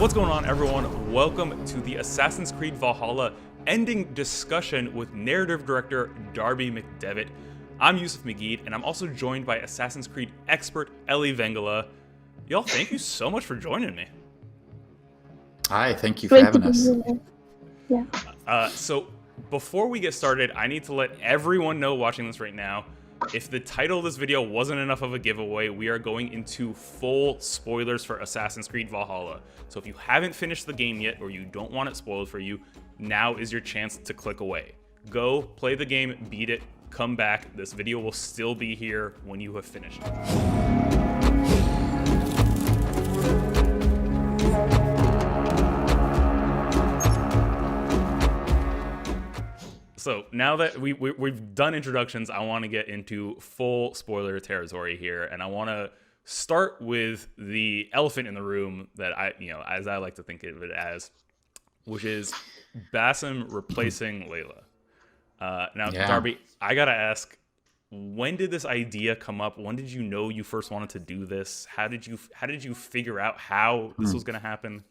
What's going on, everyone? Welcome to the Assassin's Creed Valhalla ending discussion with narrative director Darby McDevitt. I'm Yusuf McGeed, and I'm also joined by Assassin's Creed expert Ellie Vengala. Y'all, thank you so much for joining me. Hi, thank you for having us. Yeah. So before we get started, I need to let everyone know watching this right now, if the title of this video wasn't enough of a giveaway, we are going into full spoilers for Assassin's Creed Valhalla. So if you haven't finished the game yet, or you don't want it spoiled for you, now is your chance to click away. Go, play the game, beat it, come back. This video will still be here when you have finished it. So now that we've done introductions, I want to get into full spoiler territory here, and I want to start with the elephant in the room that as I like to think of it as, which is Basim replacing Layla. Darby, I gotta ask, when did this idea come up? When did you know you first wanted to do this? How did you figure out how this was going to happen?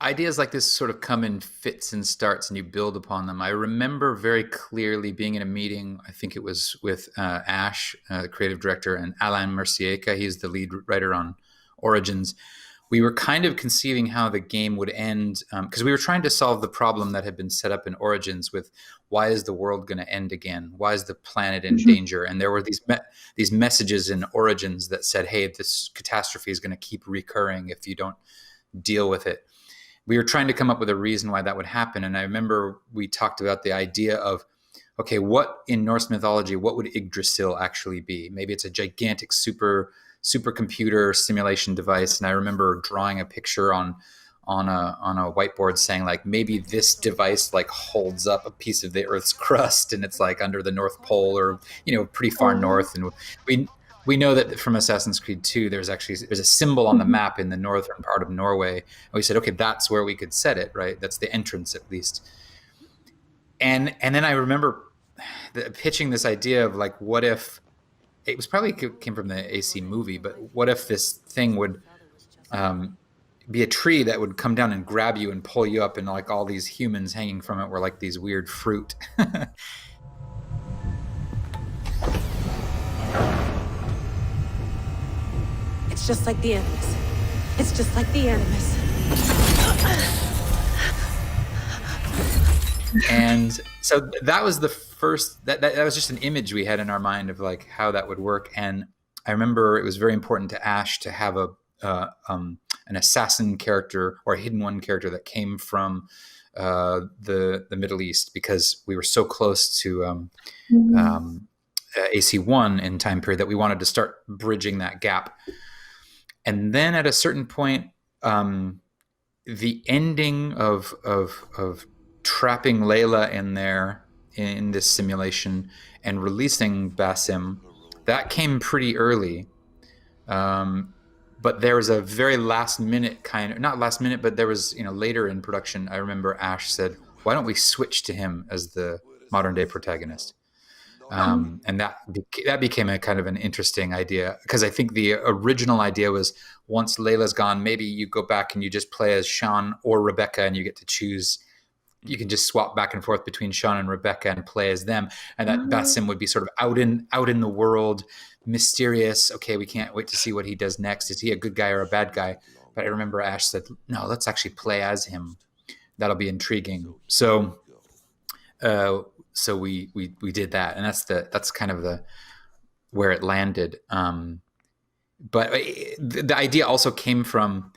Ideas like this sort of come in fits and starts, and you build upon them. I remember very clearly being in a meeting, I think it was with Ash, the creative director, and Alain Mercier. He's the lead writer on Origins. We were kind of conceiving how the game would end, because we were trying to solve the problem that had been set up in Origins with, why is the world going to end again? Why is the planet in danger? And there were these messages in Origins that said, hey, this catastrophe is going to keep recurring if you don't deal with it. We were trying to come up with a reason why that would happen. And I remember we talked about the idea of, okay, what in Norse mythology, what would Yggdrasil actually be? Maybe it's a gigantic supercomputer simulation device. And I remember drawing a picture on a whiteboard saying, like, maybe this device like holds up a piece of the Earth's crust and it's like under the North Pole, or, pretty far north. And we know that from Assassin's Creed 2, there's a symbol on the map in the northern part of Norway. And we said, okay, that's where we could set it, right? That's the entrance, at least. And then I remember pitching this idea of, like, what if it was probably came from the AC movie, but what if this thing would be a tree that would come down and grab you and pull you up, and like all these humans hanging from it were like these weird fruit. It's just like the Animus. It's just like the Animus. And so that was the first, that was just an image we had in our mind of like how that would work. And I remember it was very important to Ash to have an assassin character, or a hidden one character that came from the Middle East, because we were so close to AC1 in time period that we wanted to start bridging that gap. And then at a certain point, the ending of trapping Layla in there in this simulation and releasing Basim, that came pretty early. But there was a very last minute not last minute, but there was, later in production, I remember Ash said, why don't we switch to him as the modern day protagonist? And that became a kind of an interesting idea, because I think the original idea was, once Layla's gone, maybe you go back and you just play as Sean or Rebecca, and you get to choose. You can just swap back and forth between Sean and Rebecca and play as them, and that Basim would be sort of out in the world, mysterious. Okay, we can't wait to see what he does next. Is he a good guy or a bad guy? But I remember Ash said, no, let's actually play as him. That'll be intriguing. So we did that, and that's kind of where it landed. But the idea also came from,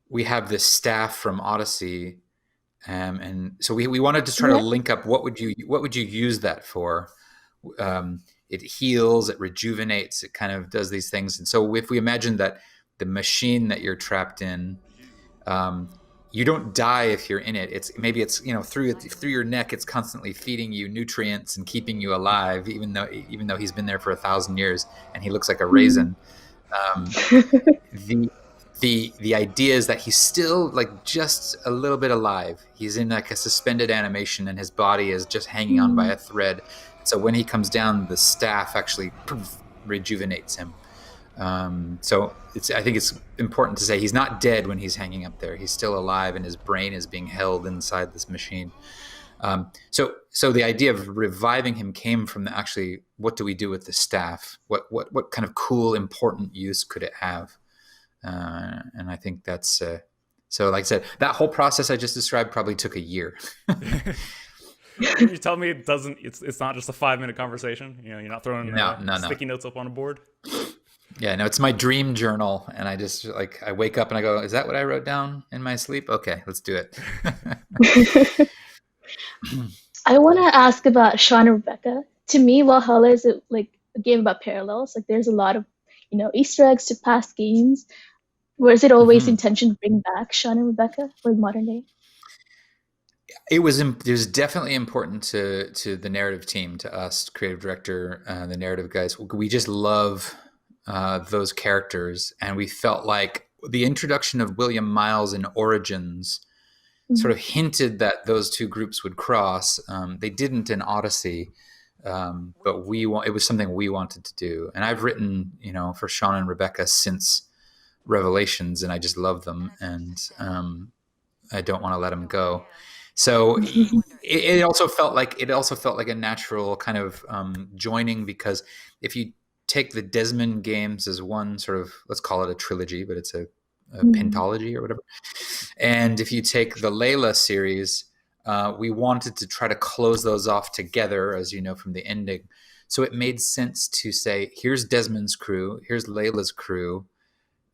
we have this staff from Odyssey, and so we wanted to try to link up what would you use that for. It heals, it rejuvenates, it kind of does these things. And so if we imagine that the machine that you're trapped in, you don't die if you're in it. It's through your neck, it's constantly feeding you nutrients and keeping you alive, even though he's been there for 1,000 years and he looks like a raisin. The idea is that he's still like just a little bit alive. He's in like a suspended animation, and his body is just hanging on by a thread. So when he comes down, the staff actually rejuvenates him. So I think it's important to say he's not dead when he's hanging up there. He's still alive, and his brain is being held inside this machine. So the idea of reviving him came from actually, what do we do with the staff? What kind of cool, important use could it have? And I think that's so. Like I said, that whole process I just described probably took a year. You tell me it doesn't. It's not just a 5-minute conversation. You're not throwing sticky notes up on a board. Yeah, no, it's my dream journal, and I just I wake up and I go, "Is that what I wrote down in my sleep? Okay, let's do it." I want to ask about Sean and Rebecca. To me, Valhalla is a game about parallels. There's a lot of Easter eggs to past games. Was it always intention to bring back Sean and Rebecca for modern day? It was definitely important to the narrative team, to us, creative director, the narrative guys. We just love those characters, and we felt like the introduction of William Miles in Origins sort of hinted that those two groups would cross. They didn't in Odyssey, but it was something we wanted to do. And I've written, for Sean and Rebecca since Revelations, and I just love them, and I don't want to let them go. So it also felt like a natural kind of joining, because if you take the Desmond games as one sort of, let's call it a trilogy, but it's a pentology or whatever. And if you take the Layla series, we wanted to try to close those off together, as you know from the ending. So it made sense to say, here's Desmond's crew, here's Layla's crew.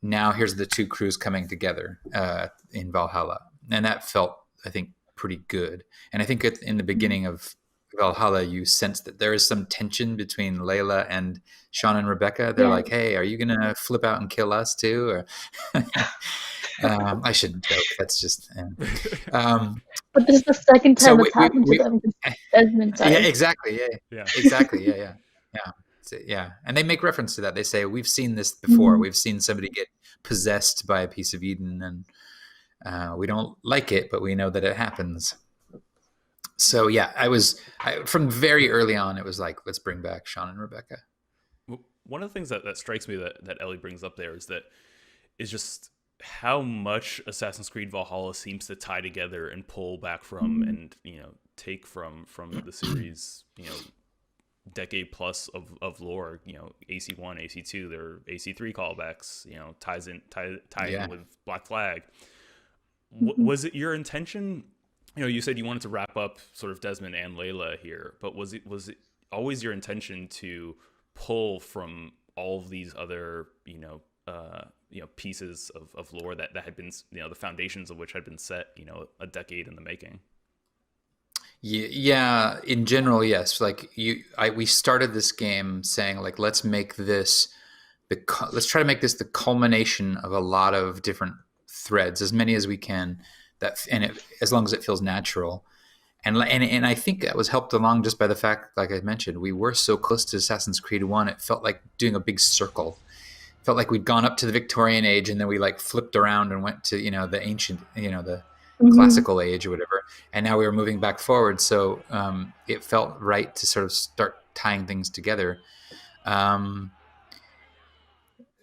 Now here's the two crews coming together in Valhalla. And that felt, I think, pretty good. And I think in the beginning of Valhalla, you sense that there is some tension between Layla and Sean and Rebecca. They're like, "Hey, are you gonna flip out and kill us too?" Or I shouldn't joke. That's just. But this is the second time it's happened to them. Desmond died. Yeah, exactly. Yeah, exactly. Yeah. And they make reference to that. They say, "We've seen this before. We've seen somebody get possessed by a piece of Eden, and we don't like it, but we know that it happens." So yeah, from very early on, it was like, let's bring back Sean and Rebecca. One of the things that strikes me that Ellie brings up there is just how much Assassin's Creed Valhalla seems to tie together and pull back from and take from the series, decade plus of lore. AC1, AC2, there are AC3 callbacks. Tie in with Black Flag. Was it your intention? You said you wanted to wrap up sort of Desmond and Layla here, but was it always your intention to pull from all of these other pieces of lore that had been the foundations of which had been set a decade in the making? Yeah, in general, yes. We started this game saying let's try to make this the culmination of a lot of different threads, as many as we can. As long as it feels natural, and I think that was helped along just by the fact, like I mentioned, we were so close to Assassin's Creed 1. It felt like doing a big circle. It felt like we'd gone up to the Victorian age, and then we flipped around and went to the ancient, the classical age or whatever, and now we were moving back forward. So it felt right to sort of start tying things together.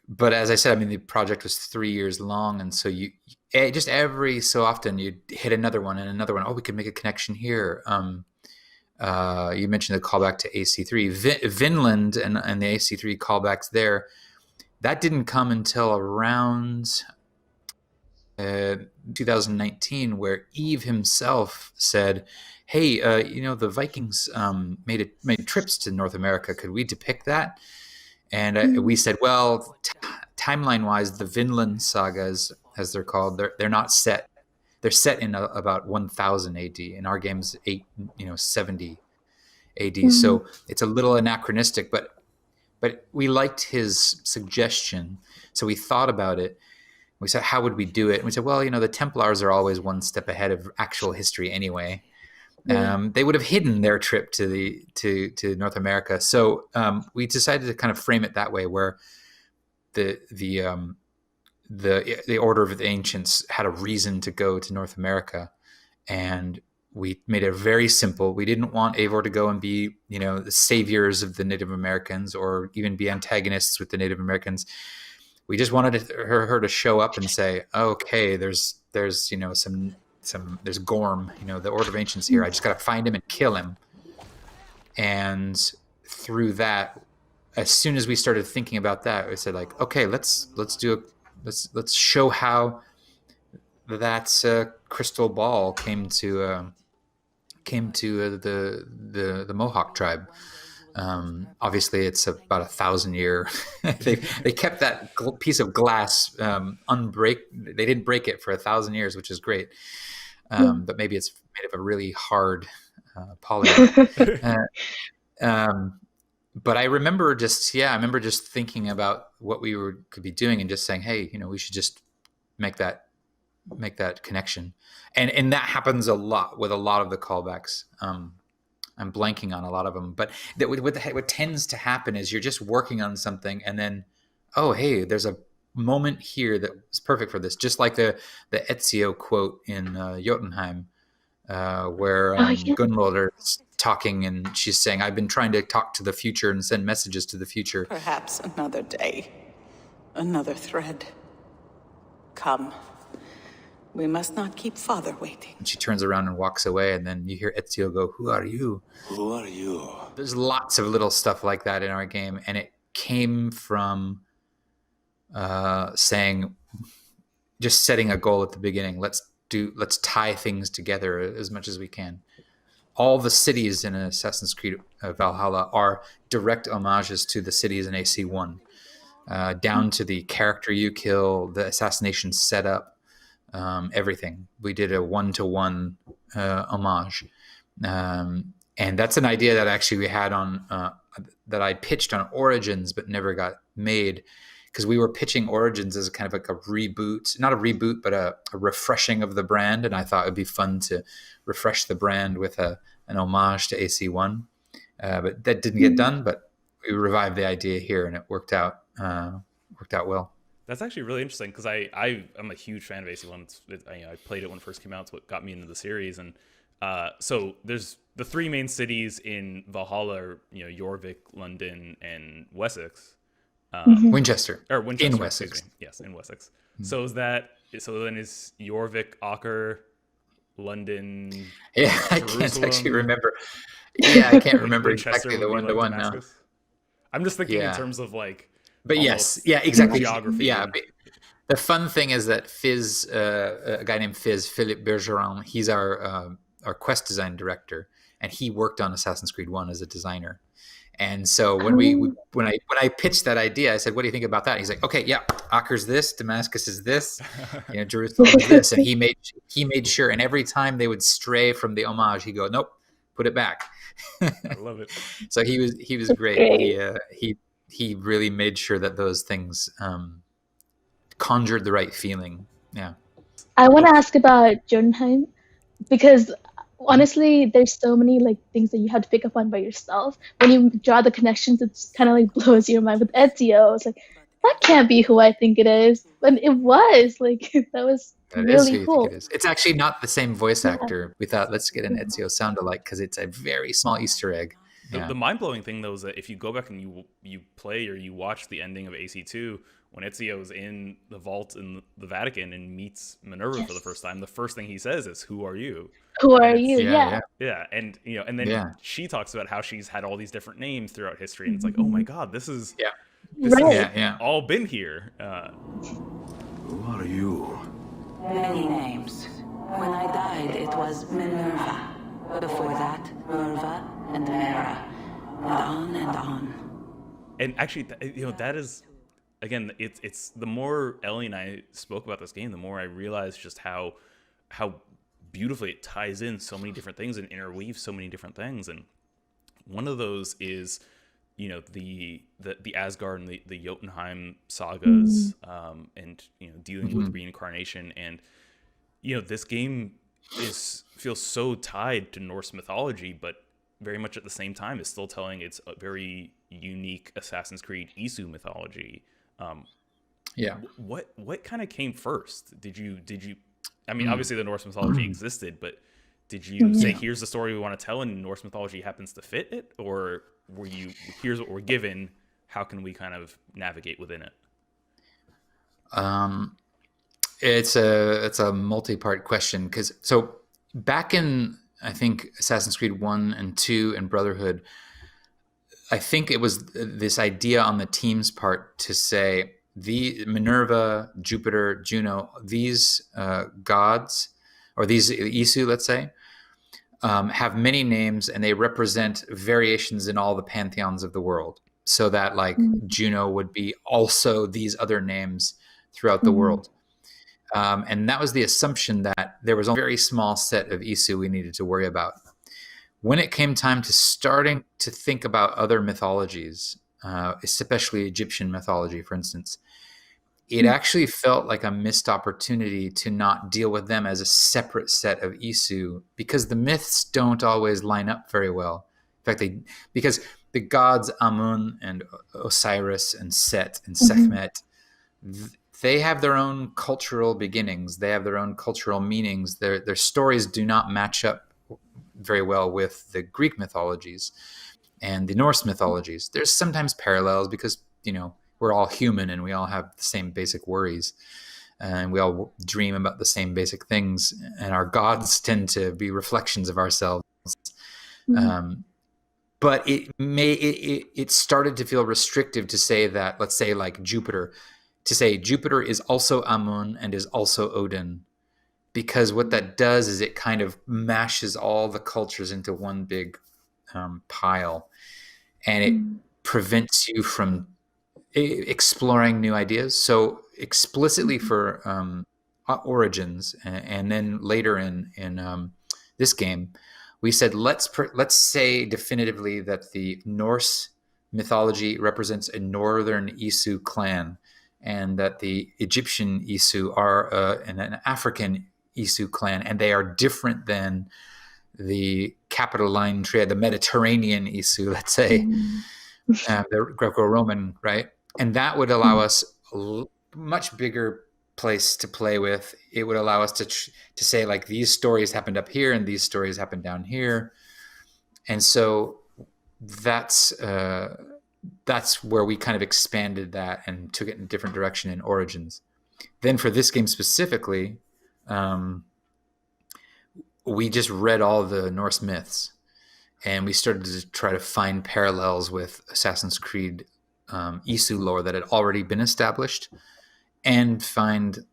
But as I said, the project was 3 years long, and so you just every so often you'd hit another one and another one. Oh, we could make a connection here. You mentioned the callback to AC3, Vinland, and the AC3 callbacks there. That didn't come until around 2019, where Eve himself said, "Hey, the Vikings made trips to North America. Could we depict that?" And we said, well, timeline-wise, the Vinland sagas, as they're called, they're not set. They're set in about 1000 AD. In our game's 70 AD. So it's a little anachronistic, but we liked his suggestion. So we thought about it. We said, how would we do it? And we said, well, the Templars are always one step ahead of actual history anyway. They would have hidden their trip to North America. So we decided to kind of frame it that way, where the Order of the Ancients had a reason to go to North America, and we made it very simple. We didn't want Eivor to go and be, the saviors of the Native Americans or even be antagonists with the Native Americans. We just wanted her to show up and say, okay, there's there's Gorm, the Order of Ancients here. I just got to find him and kill him. And through that, as soon as we started thinking about that, we said like, okay, let's show how that crystal ball came to the Mohawk tribe. Obviously, it's about 1,000 year. they kept that piece of glass unbreak. They didn't break it for 1,000 years, which is great. But maybe it's made of a really hard polymer. But I remember just thinking about what we could be doing and just saying, hey, we should just make that connection. And that happens a lot with a lot of the callbacks. I'm blanking on a lot of them, but what tends to happen is you're just working on something and then, oh, hey, there's a moment here that was perfect for this. Just like the Ezio quote in Jotunheim, where Gunnlod's talking and she's saying, I've been trying to talk to the future and send messages to the future. Perhaps another day, another thread. Come. We must not keep father waiting. And she turns around and walks away, and then you hear Ezio go, who are you? Who are you? There's lots of little stuff like that in our game, and it came from setting a goal at the beginning. Let's tie things together as much as we can. All the cities in Assassin's Creed Valhalla are direct homages to the cities in AC1, down to the character you kill, the assassination setup. Everything. We did a one-to-one homage, and that's an idea that actually we had on that I pitched on Origins but never got made, because we were pitching Origins as kind of like a reboot, not a reboot, but a refreshing of the brand, and I thought it'd be fun to refresh the brand with an homage to AC1, but that didn't get done. But we revived the idea here, and it worked out well. That's actually really interesting, because I'm a huge fan of AC1. I played it when it first came out. It's what got me into the series. And so there's the three main cities in Valhalla are, Jorvik, London, and Wessex. Winchester. Or Winchester. In Wessex. Yes, in Wessex. So then is Jorvik, Acre, London, Yeah, I can't actually remember. Yeah, I can't remember exactly the one-to-one now. I'm just thinking in terms of like... But yes, yeah, exactly. Geography. Yeah, the fun thing is that Fizz, a guy named Fizz, Philippe Bergeron, he's our quest design director, and he worked on Assassin's Creed 1 as a designer. And so when I pitched that idea, I said, "What do you think about that?" And he's like, "Okay, yeah, Acre's this, Damascus is this, Jerusalem is this," and he made sure. And every time they would stray from the homage, he'd go, "Nope, put it back." I love it. So he was great. He really made sure that those things conjured the right feeling. Yeah. I want to ask about Jotunheim, because honestly, there's so many like things that you have to pick up on by yourself. When you draw the connections, it's kind of like blows your mind. With Ezio, it's like, that can't be who I think it is, but it was. Like, that was really cool. It's actually not the same voice actor. We thought, let's get an Ezio sound alike, because it's a very small Easter egg. The mind-blowing thing, though, is that if you go back and you play or you watch the ending of AC2, when Ezio's in the vault in the Vatican and meets Minerva for the first time, the first thing he says is, "Who are you?" Who are you? Yeah, and and then she talks about how she's had all these different names throughout history, and it's like, oh my god, this is all been here. Who are you? Many names. When I died, it was Minerva. Before that, Merva and Mera. And on and on. And actually, that is, again, it's the more Ellie and I spoke about this game, the more I realized just how beautifully it ties in so many different things and interweaves so many different things. And one of those is, the Asgard and the Jotunheim sagas, and dealing with reincarnation. And this game feels so tied to Norse mythology, but very much at the same time is still telling its a very unique Assassin's Creed Isu mythology. What kind of came first? Did you I mean, obviously the Norse mythology existed, but did you say, here's the story we want to tell, and Norse mythology happens to fit it? Or were you, here's what we're given, how can we kind of navigate within it? It's a multi-part question, because so back in, I think, Assassin's Creed 1 and 2 and Brotherhood, I think it was this idea on the team's part to say the Minerva, Jupiter, Juno, these gods, or these Isu, let's say, have many names, and they represent variations in all the pantheons of the world. So that like Juno would be also these other names throughout the world. And that was the assumption that there was a very small set of Isu we needed to worry about. When it came time to starting to think about other mythologies, especially Egyptian mythology, for instance, it actually felt like a missed opportunity to not deal with them as a separate set of Isu, because the myths don't always line up very well. In fact, because the gods Amun and Osiris and Set and Sekhmet, they have their own cultural beginnings. They have their own cultural meanings. Their stories do not match up very well with the Greek mythologies and the Norse mythologies. There's sometimes parallels because, we're all human and we all have the same basic worries, and we all dream about the same basic things, and our gods tend to be reflections of ourselves. But it started to feel restrictive to say that, let's say like Jupiter, to say Jupiter is also Amun and is also Odin, because what that does is it kind of mashes all the cultures into one big pile, and it prevents you from exploring new ideas. So explicitly for Origins, and then later in this game, we said let's say definitively that the Norse mythology represents a northern Isu clan, and that the Egyptian Isu are an African Isu clan, and they are different than the Capitoline triad, the Mediterranean Isu, let's say, the Greco-Roman, right? And that would allow us a much bigger place to play with. It would allow us to say like these stories happened up here and these stories happened down here, and so that's where we kind of expanded that and took it in a different direction in Origins. Then for this game specifically, we just read all the Norse myths, and we started to try to find parallels with Assassin's Creed Isu lore that had already been established, and find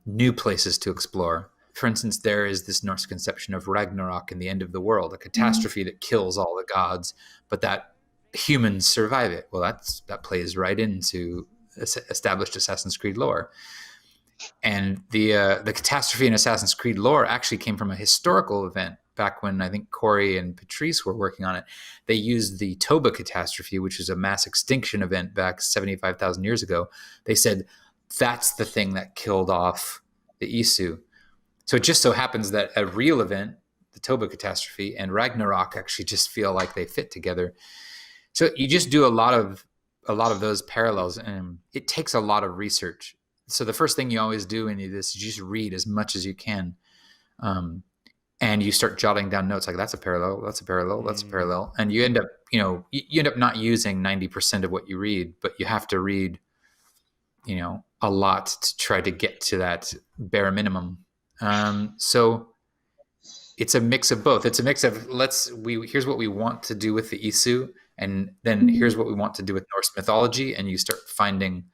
new places to explore. For instance, there is this Norse conception of Ragnarok in the end of the world, a catastrophe that kills all the gods, but that humans survive it. Well, that plays right into established Assassin's Creed lore. And the catastrophe in Assassin's Creed lore actually came from a historical event back when I think Corey and Patrice were working on it. They used the Toba catastrophe, which is a mass extinction event back 75,000 years ago. They said that's the thing that killed off the Isu. So it just so happens that a real event, the Toba catastrophe, and Ragnarok actually just feel like they fit together. So you just do a lot of those parallels, and it takes a lot of research. So the first thing you always do in this is you just read as much as you can. And you start jotting down notes like that's a parallel, that's a parallel, that's a parallel. And you end up, you end up not using 90% of what you read, but you have to read, a lot to try to get to that bare minimum. So it's a mix of both. It's a mix of here's what we want to do with the Isu, and then here's what we want to do with Norse mythology, and you start finding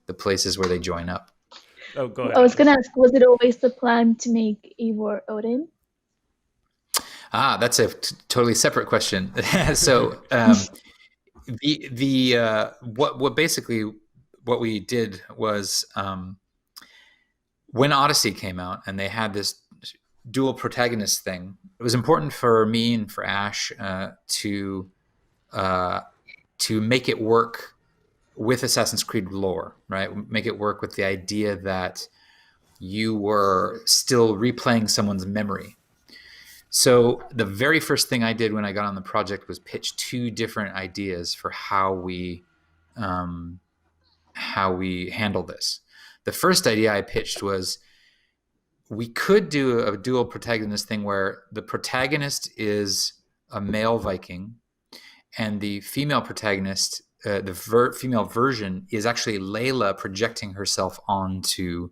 the places where they join up. Oh, go ahead. I was going to ask, was it always the plan to make Eivor Odin? That's a totally separate question. So, what we did was, when Odyssey came out and they had this dual protagonist thing, it was important for me and for Ash to make it work with Assassin's Creed lore, right? Make it work with the idea that you were still replaying someone's memory. So the very first thing I did when I got on the project was pitch two different ideas for how we handle this. The first idea I pitched was we could do a dual protagonist thing where the protagonist is a male Viking, and the female protagonist, female version, is actually Layla projecting herself onto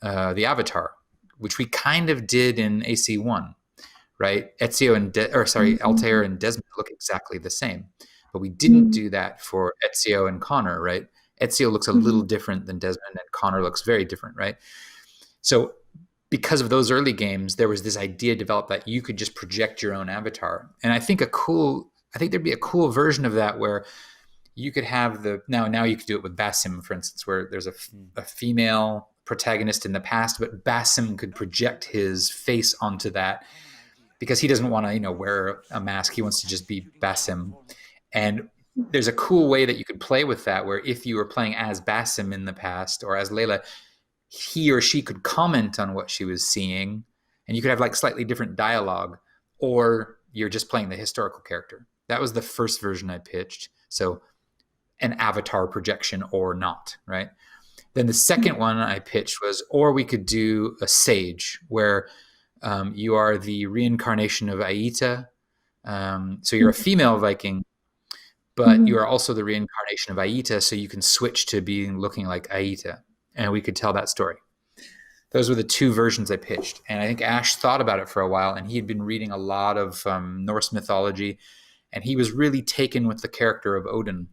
the avatar, which we kind of did in AC1, right? Ezio and Altair and Desmond look exactly the same, but we didn't do that for Ezio and Connor, right? Ezio looks a little different than Desmond, and Connor looks very different, right? So because of those early games, there was this idea developed that you could just project your own avatar. And I think there'd be a cool version of that where you could have now you could do it with Basim, for instance, where there's a female protagonist in the past, but Basim could project his face onto that because he doesn't want to, wear a mask. He wants to just be Basim. And there's a cool way that you could play with that, where if you were playing as Basim in the past or as Layla, he or she could comment on what she was seeing, and you could have like slightly different dialogue, or you're just playing the historical character. That was the first version I pitched. So an avatar projection or not, right? Then the second one I pitched was, or we could do a sage where you are the reincarnation of Aita. So you're a female Viking, but you are also the reincarnation of Aita, so you can switch to looking like Aita. And we could tell that story. Those were the two versions I pitched. And I think Ash thought about it for a while, and he had been reading a lot of Norse mythology, and he was really taken with the character of Odin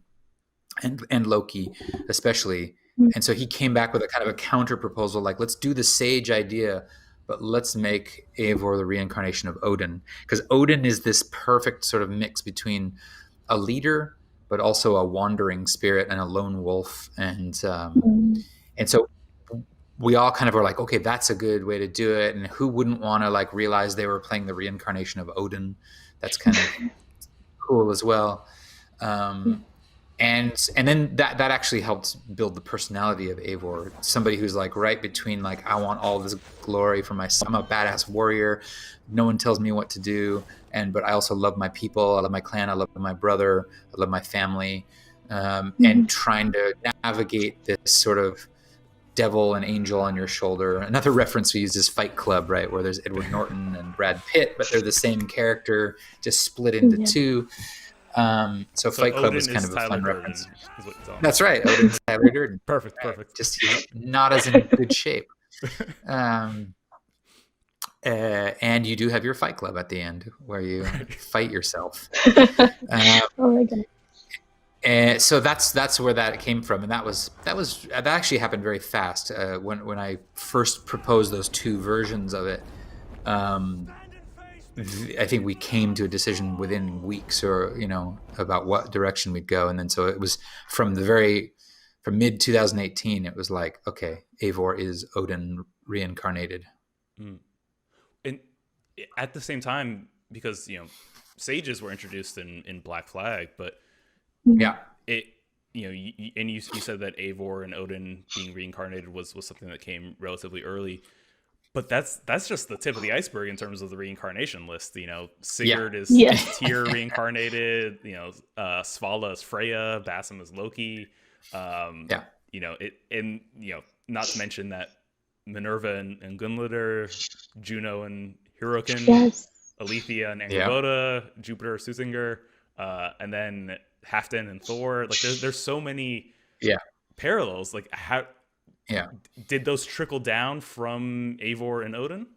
and Loki especially. And so he came back with a kind of a counter proposal, like, let's do the sage idea, but let's make Eivor the reincarnation of Odin. Because Odin is this perfect sort of mix between a leader, but also a wandering spirit and a lone wolf. And so we all kind of were like, okay, that's a good way to do it. And who wouldn't want to like realize they were playing the reincarnation of Odin? That's kind of cool as well. And then that actually helped build the personality of Eivor. Somebody who's like right between like, I want all this glory for myself. I'm a badass warrior. No one tells me what to do. But I also love my people. I love my clan. I love my brother. I love my family. And trying to navigate this sort of devil and angel on your shoulder. Another reference we use is Fight Club, right? Where there's Edward Norton and Brad Pitt, but they're the same character, just split into two. So Fight Club was kind of a fun reference. That's right. Odin's Tyler Durden. Perfect. Just not as in good shape. And you do have your Fight Club at the end where you fight yourself. Oh my God. And so that's where that came from, and that actually happened very fast. When I first proposed those two versions of it, I think we came to a decision within weeks, or about what direction we'd go, and then so it was from mid 2018. It was like, okay, Eivor is Odin reincarnated. And at the same time, because sages were introduced in Black Flag, but yeah, you said that Eivor and Odin being reincarnated was something that came relatively early, but that's just the tip of the iceberg in terms of the reincarnation list. Sigurd is Tyr reincarnated. Svala is Freya. Basim is Loki. Not to mention that Minerva and Gunleder, Juno and Hirokin, Alethea and Angerboda, Jupiter, Susinger, and then Halfdan and Thor. Like there's so many parallels. Like how did those trickle down from Eivor and Odin?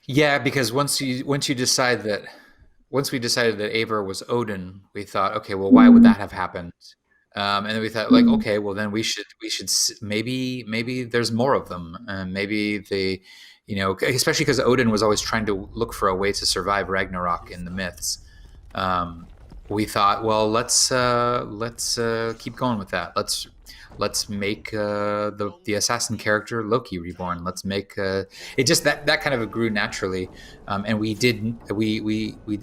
Yeah, because once we decided that Eivor was Odin, we thought, okay, well, why would that have happened? And then we thought, like, okay, well, then we should maybe there's more of them, and maybe they, especially because Odin was always trying to look for a way to survive Ragnarok in the myths. We thought, well, let's keep going with that. Let's make the assassin character Loki reborn. Let's make it just that kind of grew naturally, and we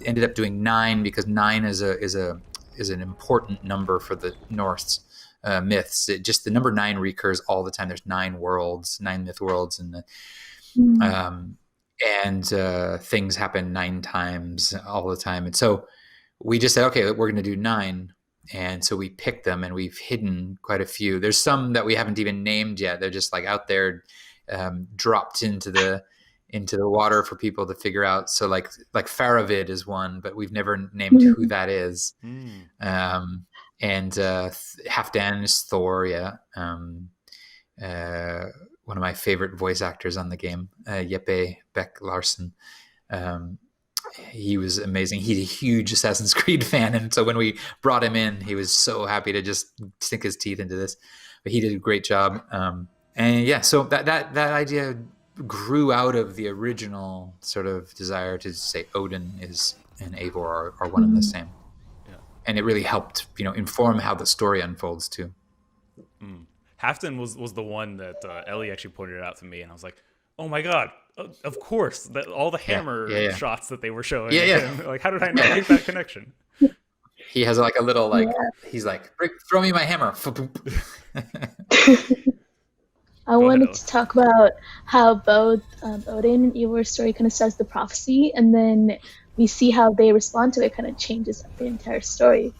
ended up doing 9 because 9 is an important number for the Norse myths. The number 9 recurs all the time. There's 9 myth worlds, and things happen 9 times all the time. And so we just said, okay, we're going to do 9. And so we picked them, and we've hidden quite a few. There's some that we haven't even named yet. They're just like out there dropped into the water for people to figure out. So like Faravid is one, but we've never named who that is. And Halfdan is Thor. Yeah. One of my favorite voice actors on the game, Jeppe Beck Larsen. He was amazing. He's a huge Assassin's Creed fan, and so when we brought him in, he was so happy to just sink his teeth into this. But he did a great job. And yeah, so that idea grew out of the original sort of desire to say Odin and Eivor are one and the same. Yeah. And it really helped, inform how the story unfolds too. Halfdan was the one that Ellie actually pointed out to me, and I was like, oh my God, of course, that all the hammer shots that they were showing. And, like, how did I not make that connection? He has like a little he's like, throw me my hammer. I wanted to talk about how both Odin and Eivor's story kind of starts the prophecy, and then we see how they respond to it kind of changes the entire story.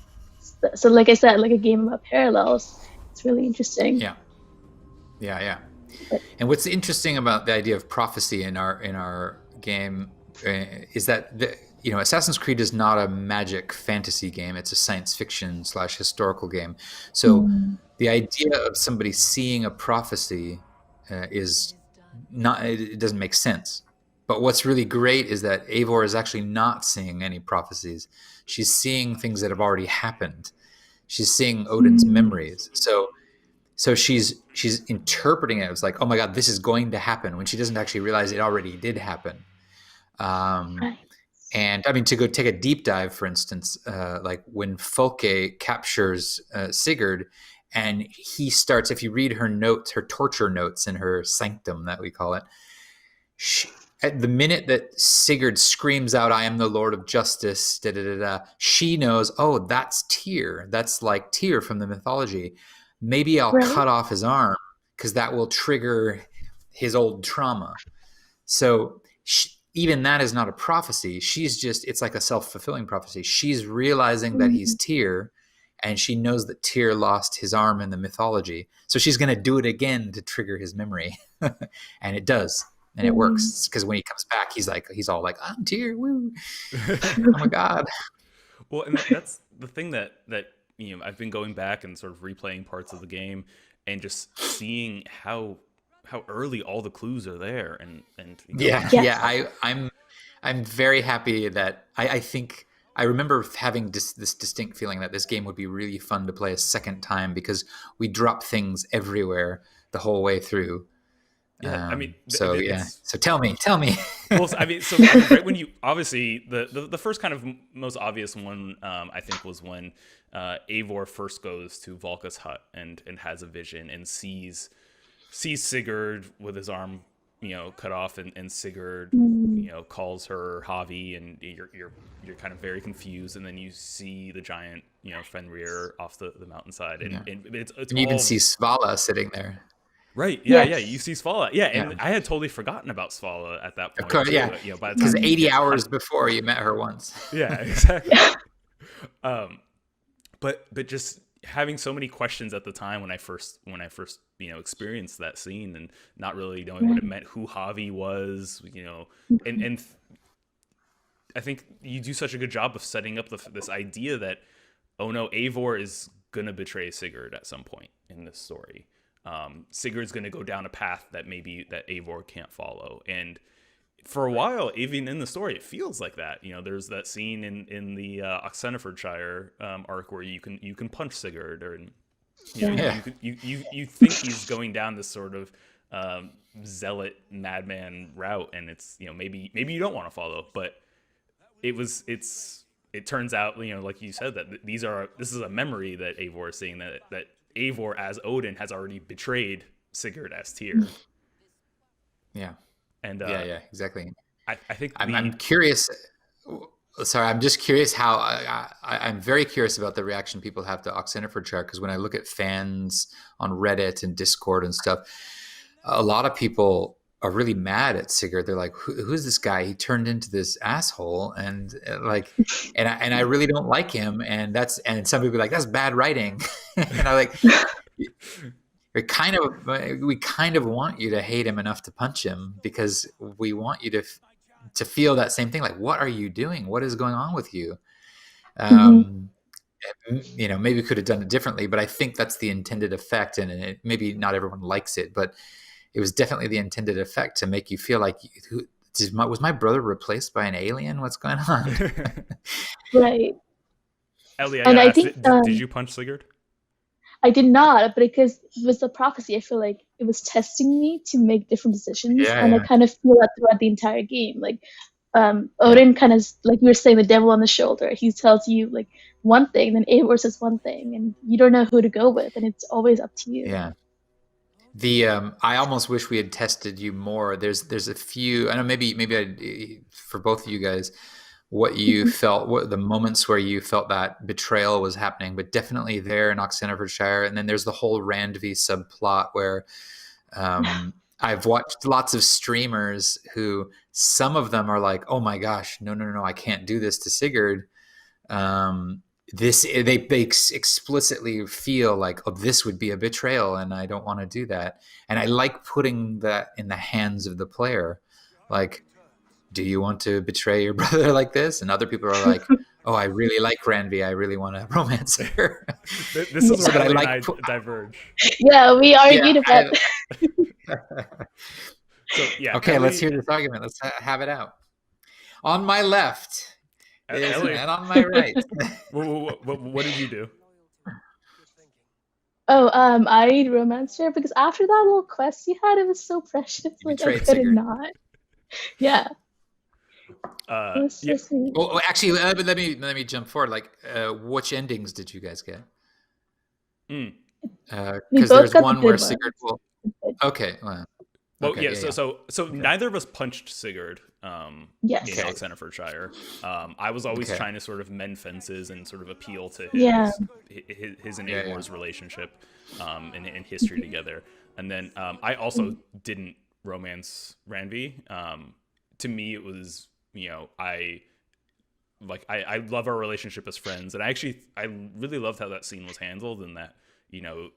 So like I said, like a game about parallels. It's really interesting. Yeah. And what's interesting about the idea of prophecy in our game is that Assassin's Creed is not a magic fantasy game. It's a science fiction / historical game. So the idea of somebody seeing a prophecy is not, it doesn't make sense. But what's really great is that Eivor is actually not seeing any prophecies. She's seeing things that have already happened. She's seeing Odin's memories. So she's interpreting it. It's like, oh my God, this is going to happen, when she doesn't actually realize it already did happen. And I mean, to go take a deep dive, for instance, like when Folke captures Sigurd, and he starts, if you read her notes, her torture notes in her sanctum that we call it, at the minute that Sigurd screams out, I am the Lord of Justice, she knows, oh, that's Tyr. That's like Tyr from the mythology. Maybe I'll cut off his arm because that will trigger his old trauma. So even that is not a prophecy. It's like a self-fulfilling prophecy. She's realizing that he's Tyr, and she knows that Tyr lost his arm in the mythology. So she's going to do it again to trigger his memory. And it does. And it works, because when he comes back, he's all like, I'm Tyr, woo. Oh my God. Well, and that's the thing that I've been going back and sort of replaying parts of the game and just seeing how early all the clues are there. I'm very happy that I think I remember having this distinct feeling that this game would be really fun to play a second time, because we drop things everywhere the whole way through. Yeah, So tell me. Well, right when you, obviously the first kind of most obvious one, I think, was when Eivor first goes to Volka's hut and has a vision and sees Sigurd with his arm, cut off, and Sigurd, calls her Javi, and you're kind of very confused, and then you see the giant, Fenrir off the mountainside, and it's and you even see Svala sitting there. Right. Yeah. Yes. Yeah. You see Svala. Yeah. And I had totally forgotten about Svala at that point. Of course. Too, yeah. Because 80 hours before you met her once. Yeah. Exactly. But just having so many questions at the time when I first experienced that scene, and not really knowing what it meant, who Javi was, and I think you do such a good job of setting up this idea that, oh no, Eivor is gonna betray Sigurd at some point in this story. Sigurd's going to go down a path that Eivor can't follow, and for a while, even in the story, it feels like that. There's that scene in the Oxenfordshire arc where you can punch Sigurd, or you think he's going down this sort of zealot madman route, and it's maybe you don't want to follow, but it turns out, like you said, that this is a memory that Eivor is seeing, that Eivor as Odin has already betrayed Sigurd as Tyr. Yeah. And exactly. I think I'm curious. Sorry, I'm just curious how I'm very curious about the reaction people have to Oxenfordshire, because when I look at fans on Reddit and Discord and stuff, a lot of people are really mad at Sigurd. They're like, "Who's this guy? He turned into this asshole," and I really don't like him. And some people are like, "That's bad writing," and I like. we kind of want you to hate him enough to punch him because we want you to feel that same thing. Like, what are you doing? What is going on with you? You know, maybe we could have done it differently, but I think that's the intended effect. And maybe not everyone likes it, but it was definitely the intended effect to make you feel like, was my brother replaced by an alien? What's going on? Right. Ellie, And I asked, think did you punch Sigurd? I did not, but because it was the prophecy, I feel like it was testing me to make different decisions, and I kind of feel that throughout the entire game. Like Odin kind of, like you were saying, the devil on the shoulder. He tells you like one thing, then Eivor says one thing, and you don't know who to go with, and it's always up to you. Yeah. I almost wish we had tested you more. There's a few. I know maybe for both of you guys, what you felt, what the moments where you felt that betrayal was happening, but definitely there in Oxenfordshire. And then there's the whole Randvi subplot where I've watched lots of streamers who, some of them are like, oh my gosh, no, I can't do this to Sigurd. They explicitly feel like, oh, this would be a betrayal, and I don't want to do that. And I like putting that in the hands of the player. Like, do you want to betray your brother like this? And other people are like, oh, I really like Randvi. I really want to romance her. This is where Ellie and I diverge. Yeah, we argued about So, yeah. Okay, let's hear this argument. Let's have it out. On my left is Ellie. and on my right. What did you do? Oh, I romanced her because after that little quest you had, it was so precious. Like I couldn't not. Yeah. It was so sweet. Well, actually, let me jump forward. Like, which endings did you guys get? Because there's one where Sigurd will. Okay. Well, okay, yeah. So neither of us punched Sigurd. Yes. In Oxenfordshire. I was always trying to sort of mend fences and sort of appeal to his and Eivor's relationship, and history together. And then I also didn't romance Randvi. To me, it was, you know, I love our relationship as friends, and I really loved how that scene was handled, and that, you know,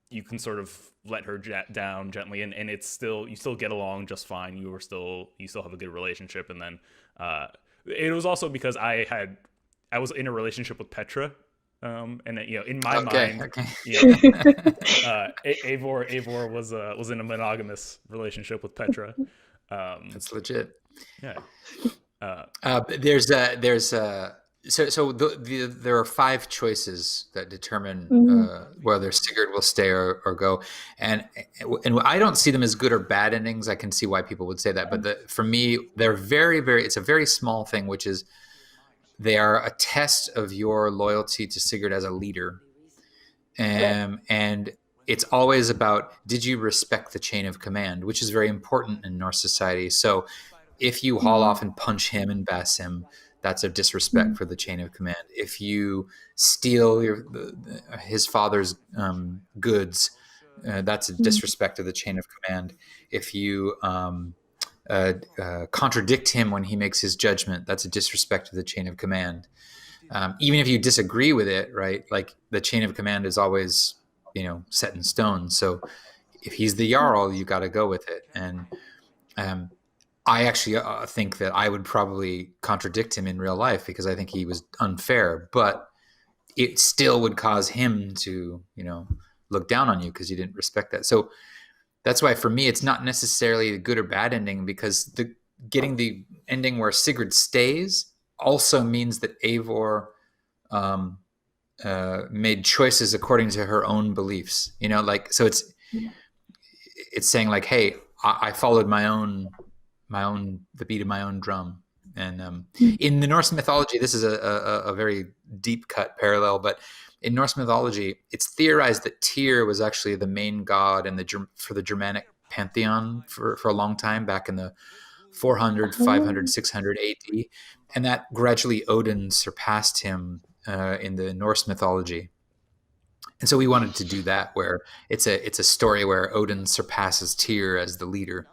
you can sort of let her down gently, and you still get along just fine. You still have a good relationship. And then it was also because I was in a relationship with Petra, and you know, in my mind, you know, Eivor was in a monogamous relationship with Petra. That's legit. Yeah. There are 5 choices that determine whether Sigurd will stay or go, and I don't see them as good or bad endings. I can see why people would say that, but for me, they're very, very. It's a very small thing, which is they are a test of your loyalty to Sigurd as a leader, and it's always about, did you respect the chain of command, which is very important in Norse society. So if you haul off and punch him and bass him, that's a disrespect for the chain of command. If you steal his father's goods, that's a disrespect of the chain of command. If you contradict him when he makes his judgment, that's a disrespect of the chain of command. Even if you disagree with it, right? Like, the chain of command is always, you know, set in stone. So if he's the Jarl, you got to go with it. And I actually think that I would probably contradict him in real life because I think he was unfair, but it still would cause him to, you know, look down on you because you didn't respect that. So that's why for me, it's not necessarily a good or bad ending, because getting the ending where Sigurd stays also means that Eivor made choices according to her own beliefs, you know, like, so it's saying like, hey, I followed the beat of my own drum. And in the Norse mythology, this is a very deep cut parallel, but in Norse mythology, it's theorized that Tyr was actually the main god for the Germanic pantheon for a long time, back in the 400, 500, 600 AD. And that gradually Odin surpassed him in the Norse mythology. And so we wanted to do that, where it's a story where Odin surpasses Tyr as the leader.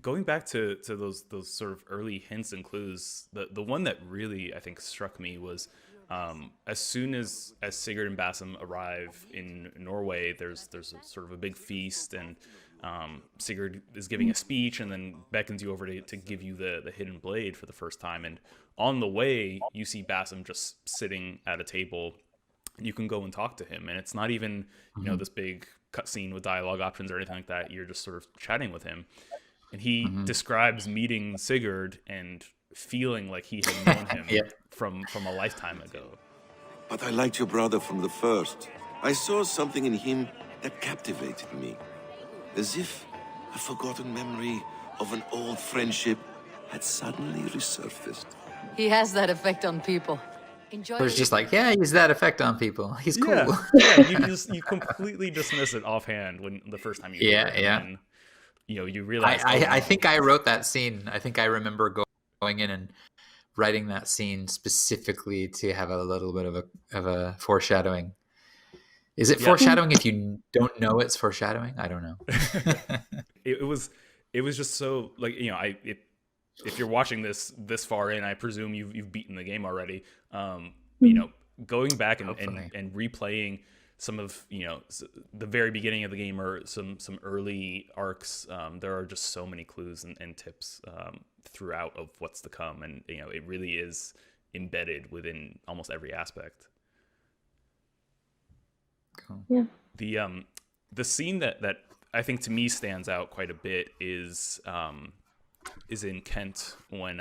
Going back to those sort of early hints and clues, the one that really, I think, struck me was As soon as Sigurd and Basim arrive in Norway, there's a sort of a big feast, and Sigurd is giving a speech and then beckons you over to give you the hidden blade for the first time. And on the way, you see Basim just sitting at a table. You can go and talk to him, and it's not even this big cutscene with dialogue options or anything like that. You're just sort of chatting with him, and he describes meeting Sigurd and feeling like he had known him from a lifetime ago. But I liked your brother from the first. I saw something in him that captivated me. As if a forgotten memory of an old friendship had suddenly resurfaced. He has that effect on people. Enjoy It's just like, yeah, he's that effect on people. He's cool. You completely dismiss it offhand when the first time you hear it. And, you realize. I think I wrote that scene. I think I remember going in and writing that scene specifically to have a little bit of a foreshadowing. Is it foreshadowing if you don't know it's foreshadowing? I don't know. It was just so like, if you're watching this far in, I presume you've beaten the game already. Going back and replaying some of the very beginning of the game or some early arcs, there are just so many clues and tips throughout of what's to come, and it really is embedded within almost every aspect. Cool. Yeah. The scene that I think to me stands out quite a bit is in Kent when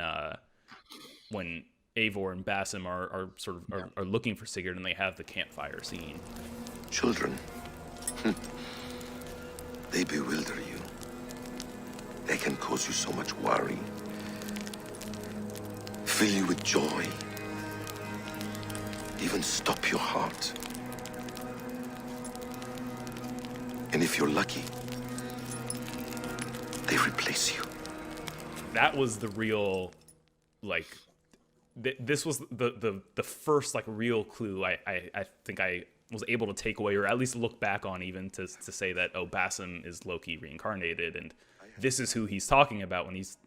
Eivor and Basim are looking for Sigurd, and they have the campfire scene. Children, they bewilder you. They can cause you so much worry, fill you with joy, even stop your heart. And if you're lucky, they replace you. That was the real, this was the first real clue I think I was able to take away, or at least look back on, even to say that, oh, Basim is Loki reincarnated, and this is who he's talking about when he's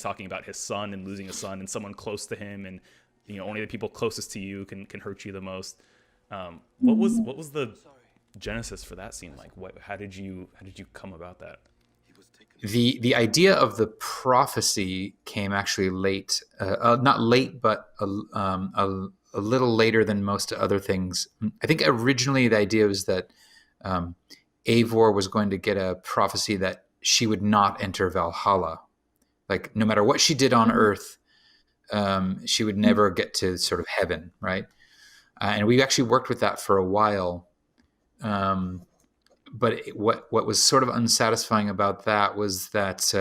talking about his son and losing a son and someone close to him, and only the people closest to you can hurt you the most. What was the genesis for that scene like? How did you come about that? The idea of the prophecy came actually late, not late, but a little later than most other things. I think originally the idea was that Eivor was going to get a prophecy that she would not enter Valhalla. Like, no matter what she did on Earth, she would never get to sort of heaven, right? And we actually worked with that for a while. But what was sort of unsatisfying about that was that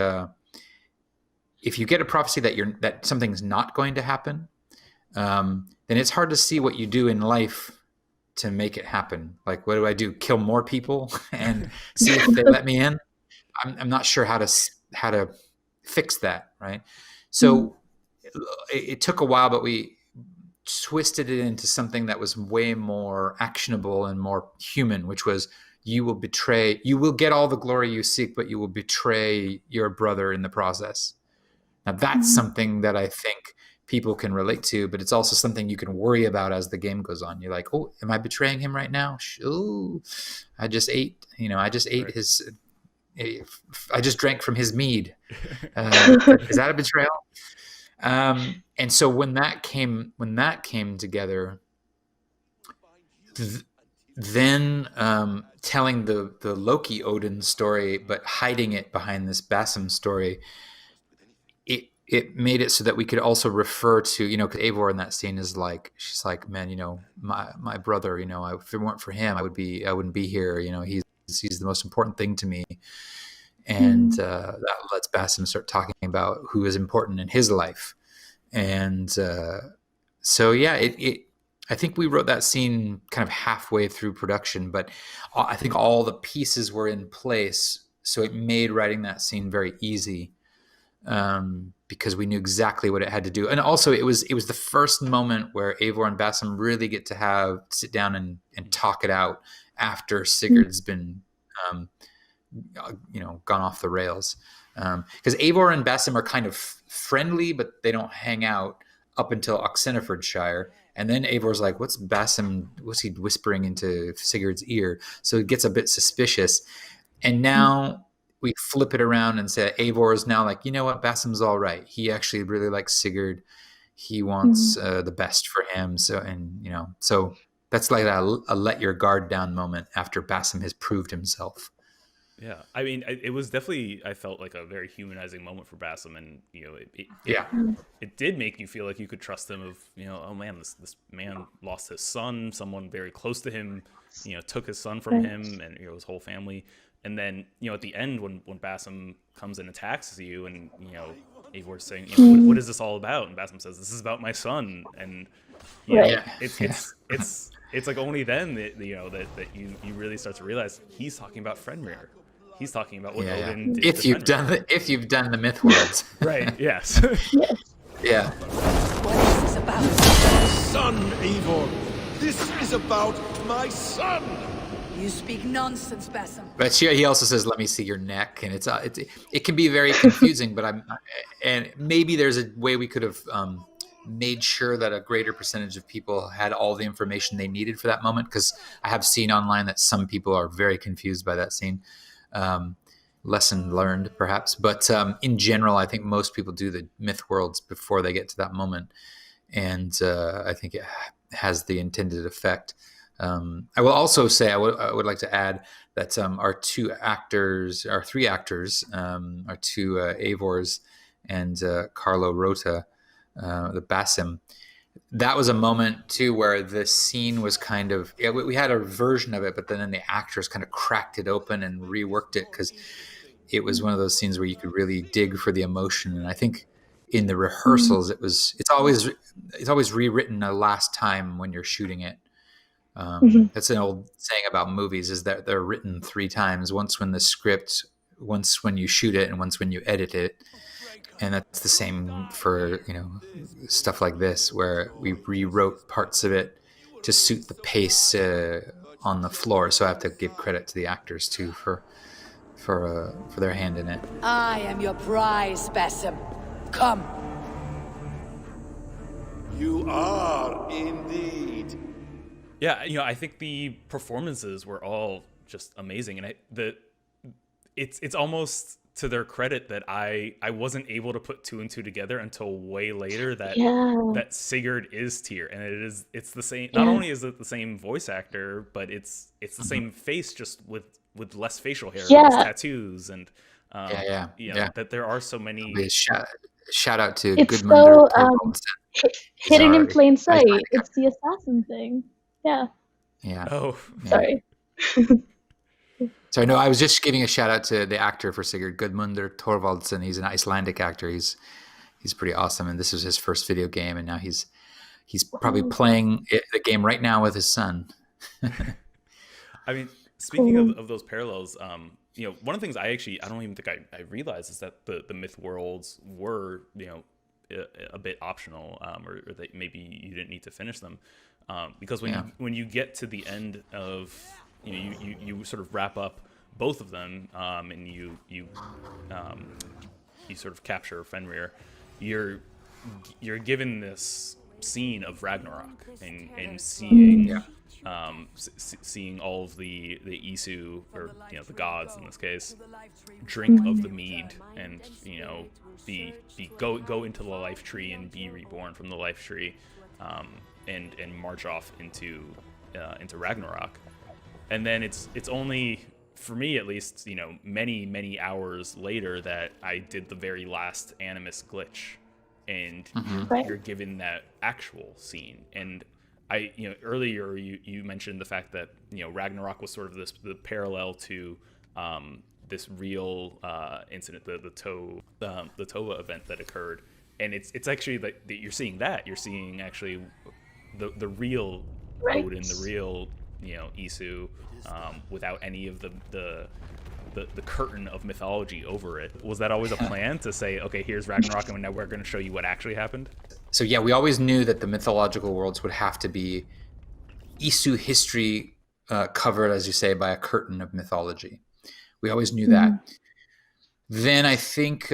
if you get a prophecy that something's not going to happen, then it's hard to see what you do in life to make it happen. Like, what do I do? Kill more people and see if they let me in? I'm not sure how to fix that, right? So it took a while, but we twisted it into something that was way more actionable and more human, which was, you will get all the glory you seek, but you will betray your brother in the process. Now that's something that I think people can relate to, but it's also something you can worry about as the game goes on. You're like, oh, am I betraying him right now? Ooh, I just ate his, I just drank from his mead. Is that a betrayal? And so when that came together, then telling the Loki Odin story, but hiding it behind this Basim story, it made it so that we could also refer to, because Eivor in that scene is like, she's like, man, my brother, if it weren't for him, I wouldn't be here. He's the most important thing to me. And that lets Basim start talking about who is important in his life. And so, yeah, I think we wrote that scene kind of halfway through production, but I think all the pieces were in place. So it made writing that scene very easy, because we knew exactly what it had to do. And also it was the first moment where Eivor and Basim really get to sit down and talk it out after Sigurd's been, gone off the rails. Because Eivor and Basim are kind of friendly, but they don't hang out up until Oxenfordshire. And then Eivor's like, what's he whispering into Sigurd's ear? So it gets a bit suspicious. And now we flip it around and say Eivor is now like, you know what, Bassem's all right. He actually really likes Sigurd. He wants the best for him. So that's like a let your guard down moment after Bassem has proved himself. Yeah, I mean, it was definitely, I felt like a very humanizing moment for Bassem, and it did make you feel like you could trust him. Of oh man, this man lost his son. Someone very close to him, took his son from him, and his whole family. And then at the end when Bassem comes and attacks you, and Eivor's saying, what is this all about? And Bassem says, this is about my son. And it's like only then that that you really start to realize he's talking about Fenrir. He's talking about what Odin did. If you've done the myth worlds. Right, yes. Yeah. What is this about? Son, Eivor! This is about my son! You speak nonsense, Bassem. But he also says, "Let me see your neck," and it can be very confusing. But and maybe there's a way we could have made sure that a greater percentage of people had all the information they needed for that moment. Because I have seen online that some people are very confused by that scene. Lesson learned, perhaps. But in general, I think most people do the myth worlds before they get to that moment, and I think it has the intended effect. I will also say I would like to add that our three actors, our two Eivors and Carlo Rota, the Bassem. That was a moment too where the scene was kind of we had a version of it, but then the actors kind of cracked it open and reworked it because it was one of those scenes where you could really dig for the emotion. And I think in the rehearsals, it's always rewritten the last time when you're shooting it. That's an old saying about movies, is that they're written 3 times: once when the script, once when you shoot it, and once when you edit it. And that's the same for stuff like this, where we rewrote parts of it to suit the pace on the floor. So I have to give credit to the actors too for their hand in it. I am your prize, Bassem. Come. You are indeed. Yeah, I think the performances were all just amazing, and it's almost to their credit that I wasn't able to put 2 and 2 together until way later that Sigurd is Tyr, and it's the same. Not only is it the same voice actor, but it's the same face, just with less facial hair, less tattoos, and that there are so many. Shout out to It's Gudmundur so Thorvaldsson. hidden in plain sight. It's the assassin thing. Yeah. Yeah. Oh, Sorry. So no, I was just giving a shout out to the actor for Sigurd, Gudmundur Thorvaldsson. He's an Icelandic actor. He's pretty awesome, and this was his first video game, and now he's probably playing the game right now with his son. I mean, speaking of those parallels, one of the things I don't even think I realized is that the myth worlds were a bit optional, or that maybe you didn't need to finish them, because when you get to the end of you sort of wrap up both of them, and you sort of capture Fenrir, you're given this scene of Ragnarok and seeing seeing all of the Isu, or the gods in this case, drink of the mead, and go into the life tree and be reborn from the life tree, and march off into Ragnarok. And then it's only, for me at least, many hours later that I did the very last Animus glitch, and you're given that actual scene. And I, earlier you mentioned the fact that Ragnarok was sort of the parallel to this real incident, the Tova event that occurred, and it's actually like that you're seeing actually the real Odin, the real Isu, without any of the curtain of mythology over it. Was that always a plan to say, okay, here's Ragnarok, and now we're going to show you what actually happened? So yeah, we always knew that the mythological worlds would have to be Isu history covered, as you say, by a curtain of mythology. We always knew that. Then I think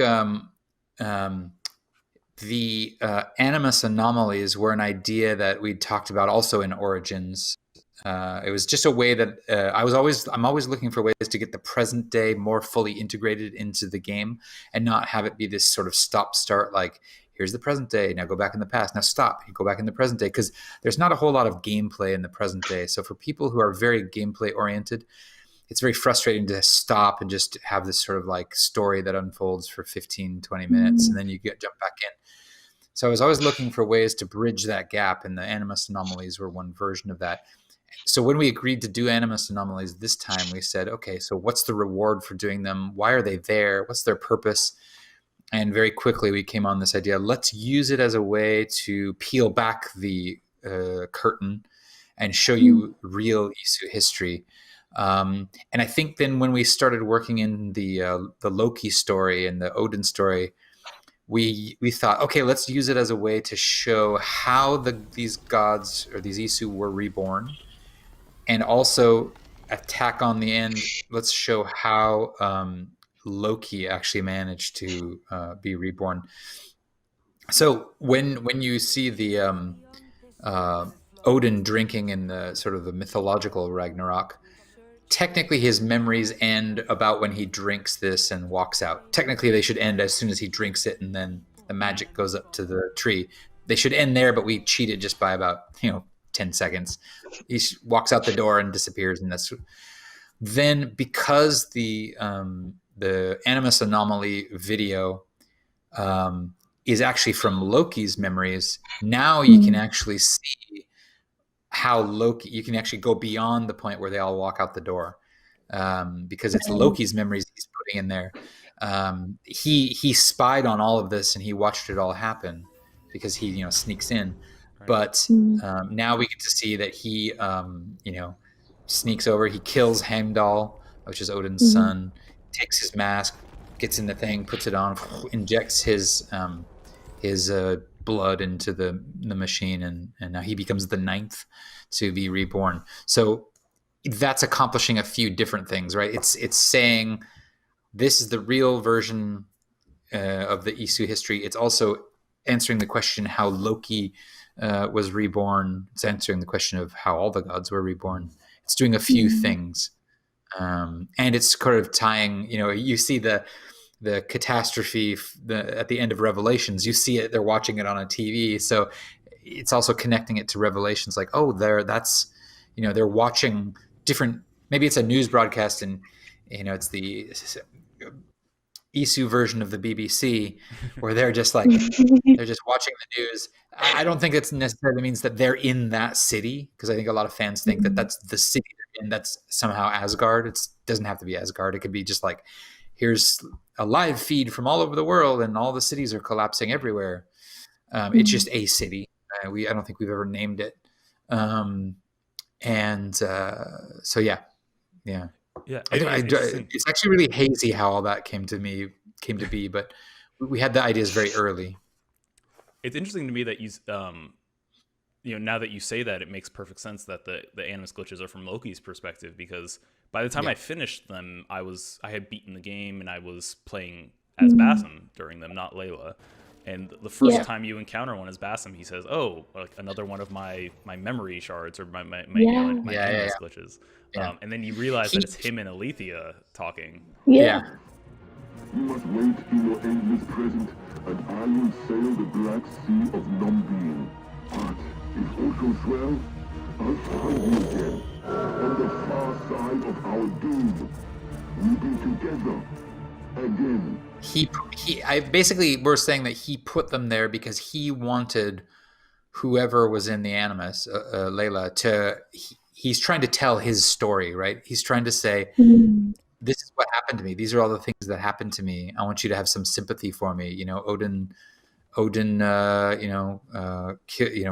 the animus anomalies were an idea that we talked about also in Origins. It was just a way that I'm always looking for ways to get the present day more fully integrated into the game and not have it be this sort of stop start, like here's the present day, now go back in the past, now stop, you go back in the present day, because there's not a whole lot of gameplay in the present day. So for people who are very gameplay oriented, it's very frustrating to stop and just have this sort of like story that unfolds for 15, 20 minutes and then you jump back in. So I was always looking for ways to bridge that gap, and the animus anomalies were one version of that. So when we agreed to do animus anomalies this time, we said, okay, so what's the reward for doing them? Why are they there? What's their purpose? And very quickly we came on this idea, let's use it as a way to peel back the curtain and show you real Isu history. And I think then when we started working in the Loki story and the Odin story, we thought, okay, let's use it as a way to show how these gods or these Isu were reborn, and also attack on the end. Let's show how Loki actually managed to be reborn. So when you see the Odin drinking in the sort of the mythological Ragnarok, technically his memories end about when he drinks this and walks out. Technically they should end as soon as he drinks it and then the magic goes up to the tree. They should end there, but we cheated just by about 10 seconds. He walks out the door and disappears, and that's then because the animus anomaly video is actually from Loki's memories. Now you can actually see how Loki, you can actually go beyond the point where they all walk out the door, because it's Loki's memories he's putting in there. He spied on all of this and he watched it all happen because he sneaks in. But now we get to see that he sneaks over, he kills Heimdall, which is Odin's son, takes his mask, gets in the thing, puts it on, injects his blood into the machine, and now he becomes the 9th to be reborn. So that's accomplishing a few different things, right? It's saying this is the real version of the Isu history. It's also answering the question how Loki was reborn. It's answering the question of how all the gods were reborn. It's doing a few things, and it's kind of tying. You see the catastrophe at the end of Revelations. You see it; they're watching it on a TV, so it's also connecting it to Revelations. Like, oh, they're watching different. Maybe it's a news broadcast, and it's the Isu version of the BBC, where they're just like they're just watching the news. I don't think it necessarily means that they're in that city, because I think a lot of fans think that that's the city they're in. That's somehow Asgard. It doesn't have to be Asgard. It could be just like, here's a live feed from all over the world, and all the cities are collapsing everywhere. It's just a city. I don't think we've ever named it. So yeah. It's actually really hazy how all that came to be, but we had the ideas very early. It's interesting to me that now that you say that, it makes perfect sense that the animus glitches are from Loki's perspective, because by the time I finished them, I had beaten the game and I was playing as Basim during them, not Layla. And the first time you encounter one as Basim, he says, "Oh, like another one of my memory shards or my animus glitches." Yeah. And then you realize that it's him and Alethea talking. Yeah. You must wait in your endless present, and I will sail the black sea of non-being. But if all goes well, I'll find you again, on the far side of our doom. We'll be together again. We're saying that he put them there because he wanted whoever was in the animus, Layla, he's trying to tell his story, right? He's trying to say, this is what happened to me. These are all the things that happened to me. I want you to have some sympathy for me. Odin,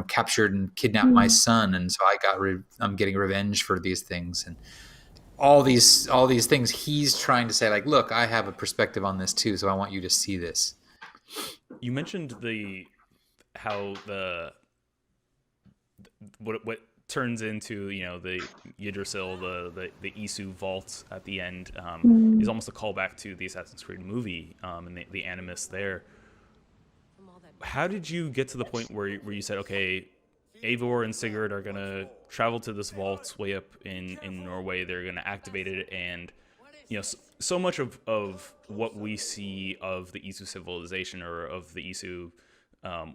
captured and kidnapped my son, and so I'm getting revenge for these things, and all these things. He's trying to say, like, look, I have a perspective on this too, so I want you to see this. You mentioned what turns into the Yggdrasil, the Isu vault at the end, is almost a callback to the Assassin's Creed movie, and the animus there. how did you get to the point where you said, okay, Eivor and Sigurd are gonna travel to this vault way up in Norway. They're gonna activate it, and so much of what we see of the Isu civilization or of the Isu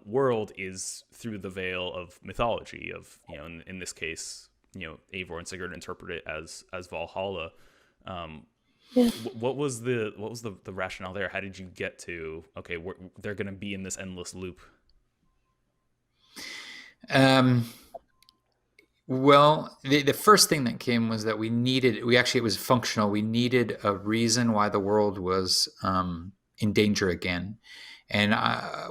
world is through the veil of mythology. Of in this case, Eivor and Sigurd interpret it as Valhalla. What was the rationale there? How did you get to they're gonna be in this endless loop? Well, the first thing that came was that it was functional. We needed a reason why the world was in danger again. And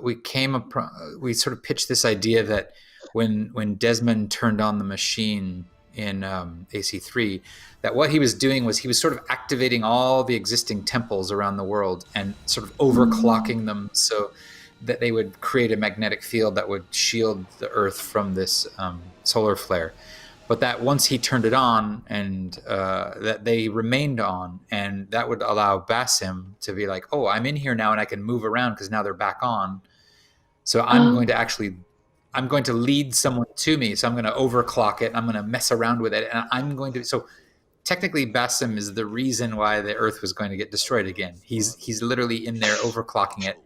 we sort of pitched this idea that when Desmond turned on the machine in AC3, that what he was doing was he was sort of activating all the existing temples around the world and sort of overclocking them so that they would create a magnetic field that would shield the Earth from this solar flare. But that once he turned it on, and that they remained on, and that would allow Basim to be like, oh, I'm in here now and I can move around because now they're back on. So I'm going to lead someone to me. So I'm going to overclock it. I'm going to mess around with it. And so technically Basim is the reason why the Earth was going to get destroyed again. He's literally in there overclocking it,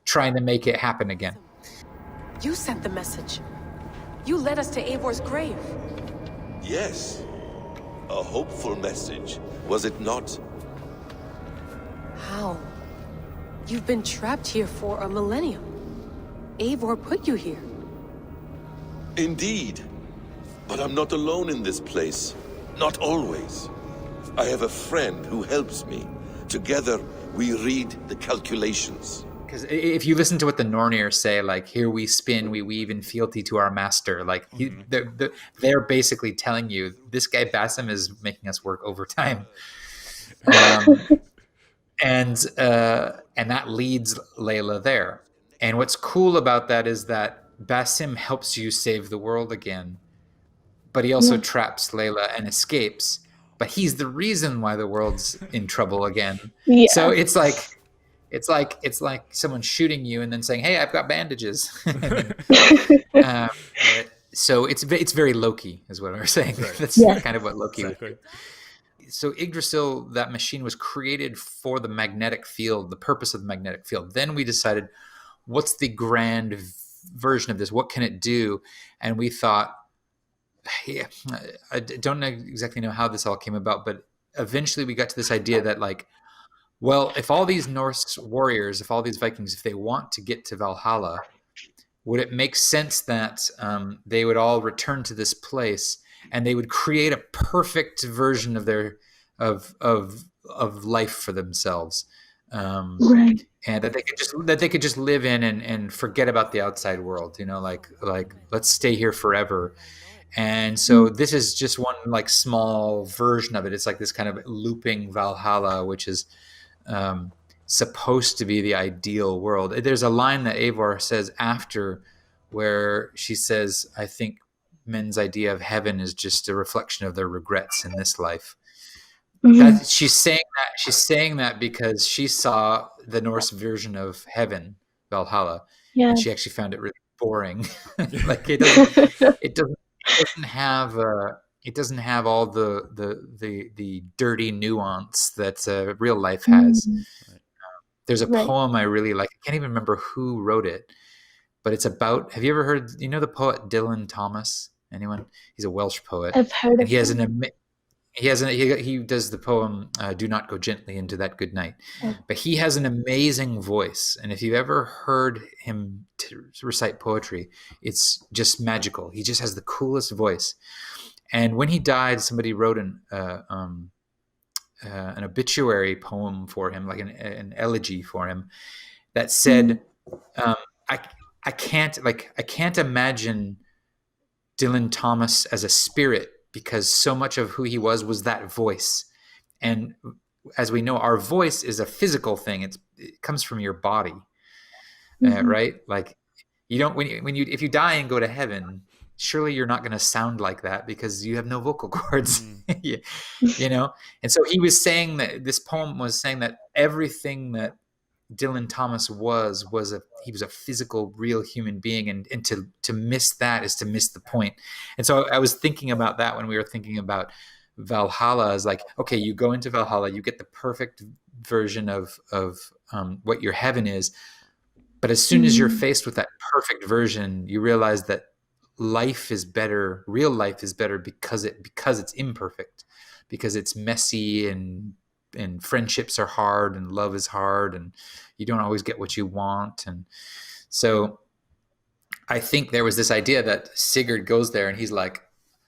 trying to make it happen again. You sent the message. You led us to Eivor's grave. Yes. A hopeful message, was it not? How? You've been trapped here for a millennium. Eivor put you here. Indeed. But I'm not alone in this place. Not always. I have a friend who helps me. Together, we read the calculations. Because if you listen to what the Nornir say, like, here we spin, we weave in fealty to our master, like, they're basically telling you, this guy Basim is making us work overtime. And that leads Layla there. And what's cool about that is that Basim helps you save the world again, but he also traps Layla and escapes. But he's the reason why the world's in trouble again. Yeah. So it's like someone shooting you and then saying, "Hey, I've got bandages." So it's very Loki, is what we're saying. Right. That's kind of what Loki would do. So Yggdrasil, that machine was created for the magnetic field, the purpose of the magnetic field. Then we decided, what's the grand version of this? What can it do? And we thought, I don't exactly know how this all came about, but eventually we got to this idea that, like, well, if all these Norse warriors, if all these Vikings, if they want to get to Valhalla, would it make sense that they would all return to this place and they would create a perfect version of their of life for themselves, right? And that they could just live in and forget about the outside world, like let's stay here forever. And so this is just one like small version of it. It's like this kind of looping Valhalla, which is supposed to be the ideal world. There's a line that Eivor says after where she says, I think men's idea of heaven is just a reflection of their regrets in this life. Mm-hmm. She's saying that because she saw the Norse version of heaven, Valhalla, and she actually found it really boring. Like it doesn't have all the dirty nuance that real life has. Mm-hmm. There's a poem I really like. I can't even remember who wrote it, but it's about. Have you ever heard? The poet Dylan Thomas? Anyone? He's a Welsh poet. I've heard of him. He does the poem "Do Not Go Gently Into That Good Night," but he has an amazing voice, and if you've ever heard him recite poetry, it's just magical. He just has the coolest voice. And when he died, somebody wrote an obituary poem for him, like an elegy for him, that said, I can't imagine Dylan Thomas as a spirit, because so much of who he was that voice. And as we know, our voice is a physical thing. It comes from your body, right? Like you don't, if you die and go to heaven, surely you're not going to sound like that because you have no vocal cords, And so he was saying that this poem was saying that everything that Dylan Thomas was he was a physical, real human being, and to miss that is to miss the point. And so I was thinking about that when we were thinking about Valhalla. Is like, okay, you go into Valhalla, you get the perfect version of what your heaven is, but as soon as you're faced with that perfect version, you realize that life is better. Real life is better because it's imperfect, because it's messy, and friendships are hard, and love is hard, and you don't always get what you want. And so I think there was this idea that Sigurd goes there and he's like,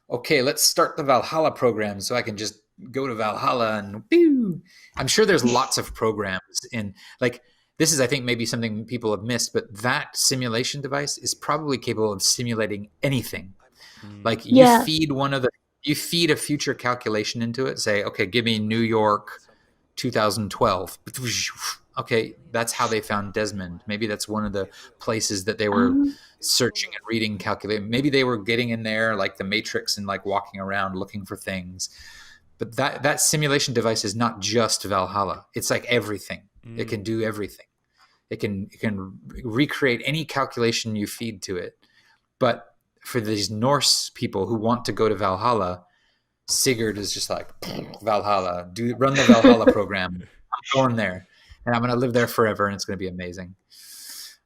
okay, let's start the Valhalla program so I can just go to Valhalla and pew. I'm sure there's lots of programs in, like, this is, I think, maybe something people have missed, but that simulation device is probably capable of simulating anything. Like you feed a future calculation into it, say, okay, give me New York 2012. Okay, that's how they found Desmond. Maybe that's one of the places that they were searching and reading, calculating. Maybe they were getting in there like the Matrix and like walking around looking for things. But that simulation device is not just Valhalla. It's like everything. It can do everything. It can recreate any calculation you feed to it. But for these Norse people who want to go to Valhalla, Sigurd is just like, Valhalla, run the Valhalla program. I'm going there, and I'm going to live there forever, and it's going to be amazing.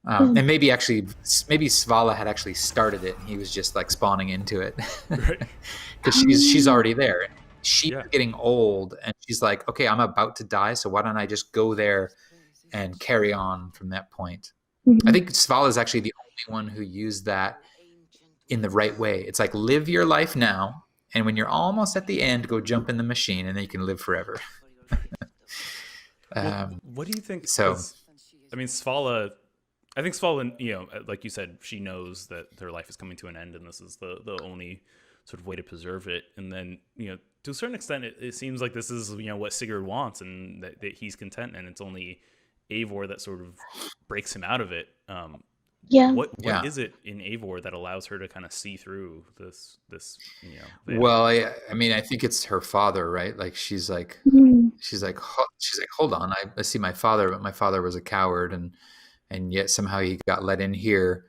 And maybe Svala had actually started it, and he was just like spawning into it, because she's already there. She's getting old, and she's like, okay, I'm about to die, so why don't I just go there and carry on from that point? I think Svala is actually the only one who used that in the right way. It's like, live your life now, and when you're almost at the end, go jump in the machine, and then you can live forever. What do you think? So, I mean, Svala, I think Svala, like you said, she knows that their life is coming to an end, and this is the only sort of way to preserve it. And then, to a certain extent, it seems like this is, what Sigurd wants, and that he's content, and it's only Eivor that sort of breaks him out of it. What is it in Eivor that allows her to kind of see through this Well, I mean, I think it's her father, right? Like she's like, hold on, I see my father, but my father was a coward, and yet somehow he got let in here.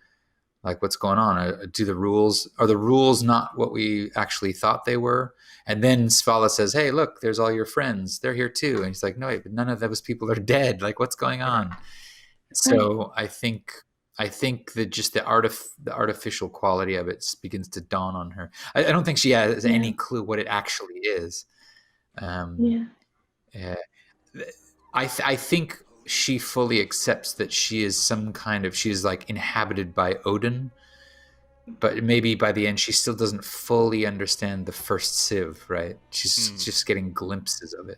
Like, what's going on? Are the rules not what we actually thought they were? And then Svala says, hey, look, there's all your friends. They're here too. And he's like, no, but none of those people are dead. Like, what's going on? So I think that just the artificial quality of it begins to dawn on her. I don't think she has any clue what it actually is. I think she fully accepts that she is she's like inhabited by Odin, but maybe by the end she still doesn't fully understand the first Civ, right? She's just getting glimpses of it.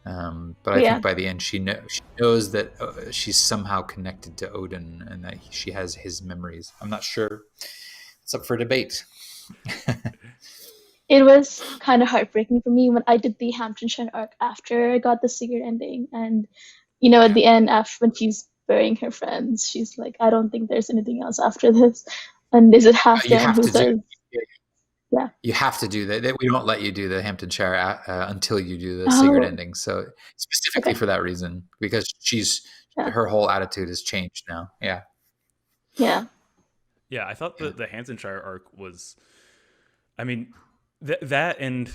But I think by the end she knows that she's somehow connected to Odin, and that she has his memories. I'm not sure. It's up for debate. It was kind of heartbreaking for me when I did the Hamptonshire arc after I got the Sigurd ending, and at the end, after when she's burying her friends, she's like, I don't think there's anything else after this. And is it Halfdan who says, you have to do that. We don't let you do the Hamptonshire until you do the Sigurd ending. So specifically for that reason, because her whole attitude has changed now. Yeah. I thought the Hamptonshire arc was, I mean, that and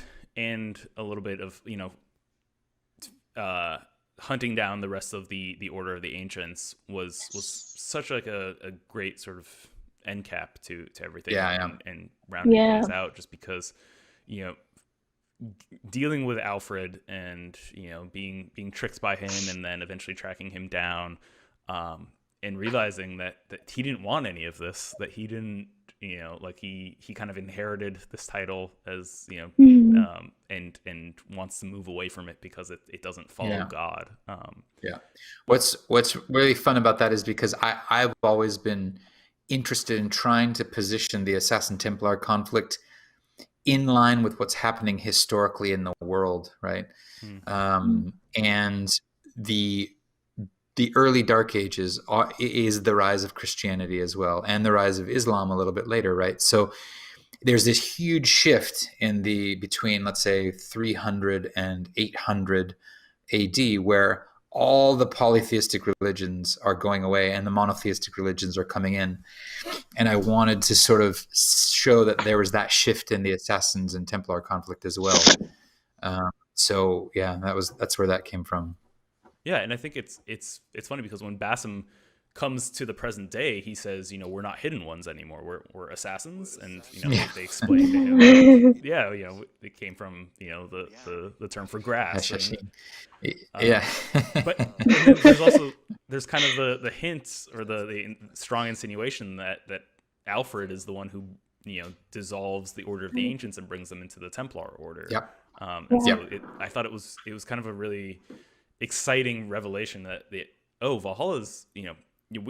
a little bit of hunting down the rest of the Order of the Ancients was such like a great sort of end cap to everything, and rounding things out, just because dealing with Alfred and being tricked by him, and then eventually tracking him down, and realizing that he didn't want any of this, that he didn't he kind of inherited this title as and wants to move away from it because it doesn't follow God. What's really fun about that is because I've always been interested in trying to position the Assassin Templar conflict in line with what's happening historically in the world, right? And the early Dark Ages is the rise of Christianity as well, and the rise of Islam a little bit later, right? So there's this huge shift between, let's say, 300 and 800 AD, where all the polytheistic religions are going away and the monotheistic religions are coming in. And I wanted to sort of show that there was that shift in the Assassins and Templar conflict as well. So yeah, that's where that came from. Yeah, and I think it's funny because when Basim comes to the present day, he says, we're not hidden ones anymore. We're assassins, and they explain to him. Yeah, it came from the term for grass. And, yeah, but there's kind of the hints or the strong insinuation that Alfred is the one who dissolves the Order of the Ancients and brings them into the Templar Order. Yep. And so I thought it was kind of a really exciting revelation that Valhalla's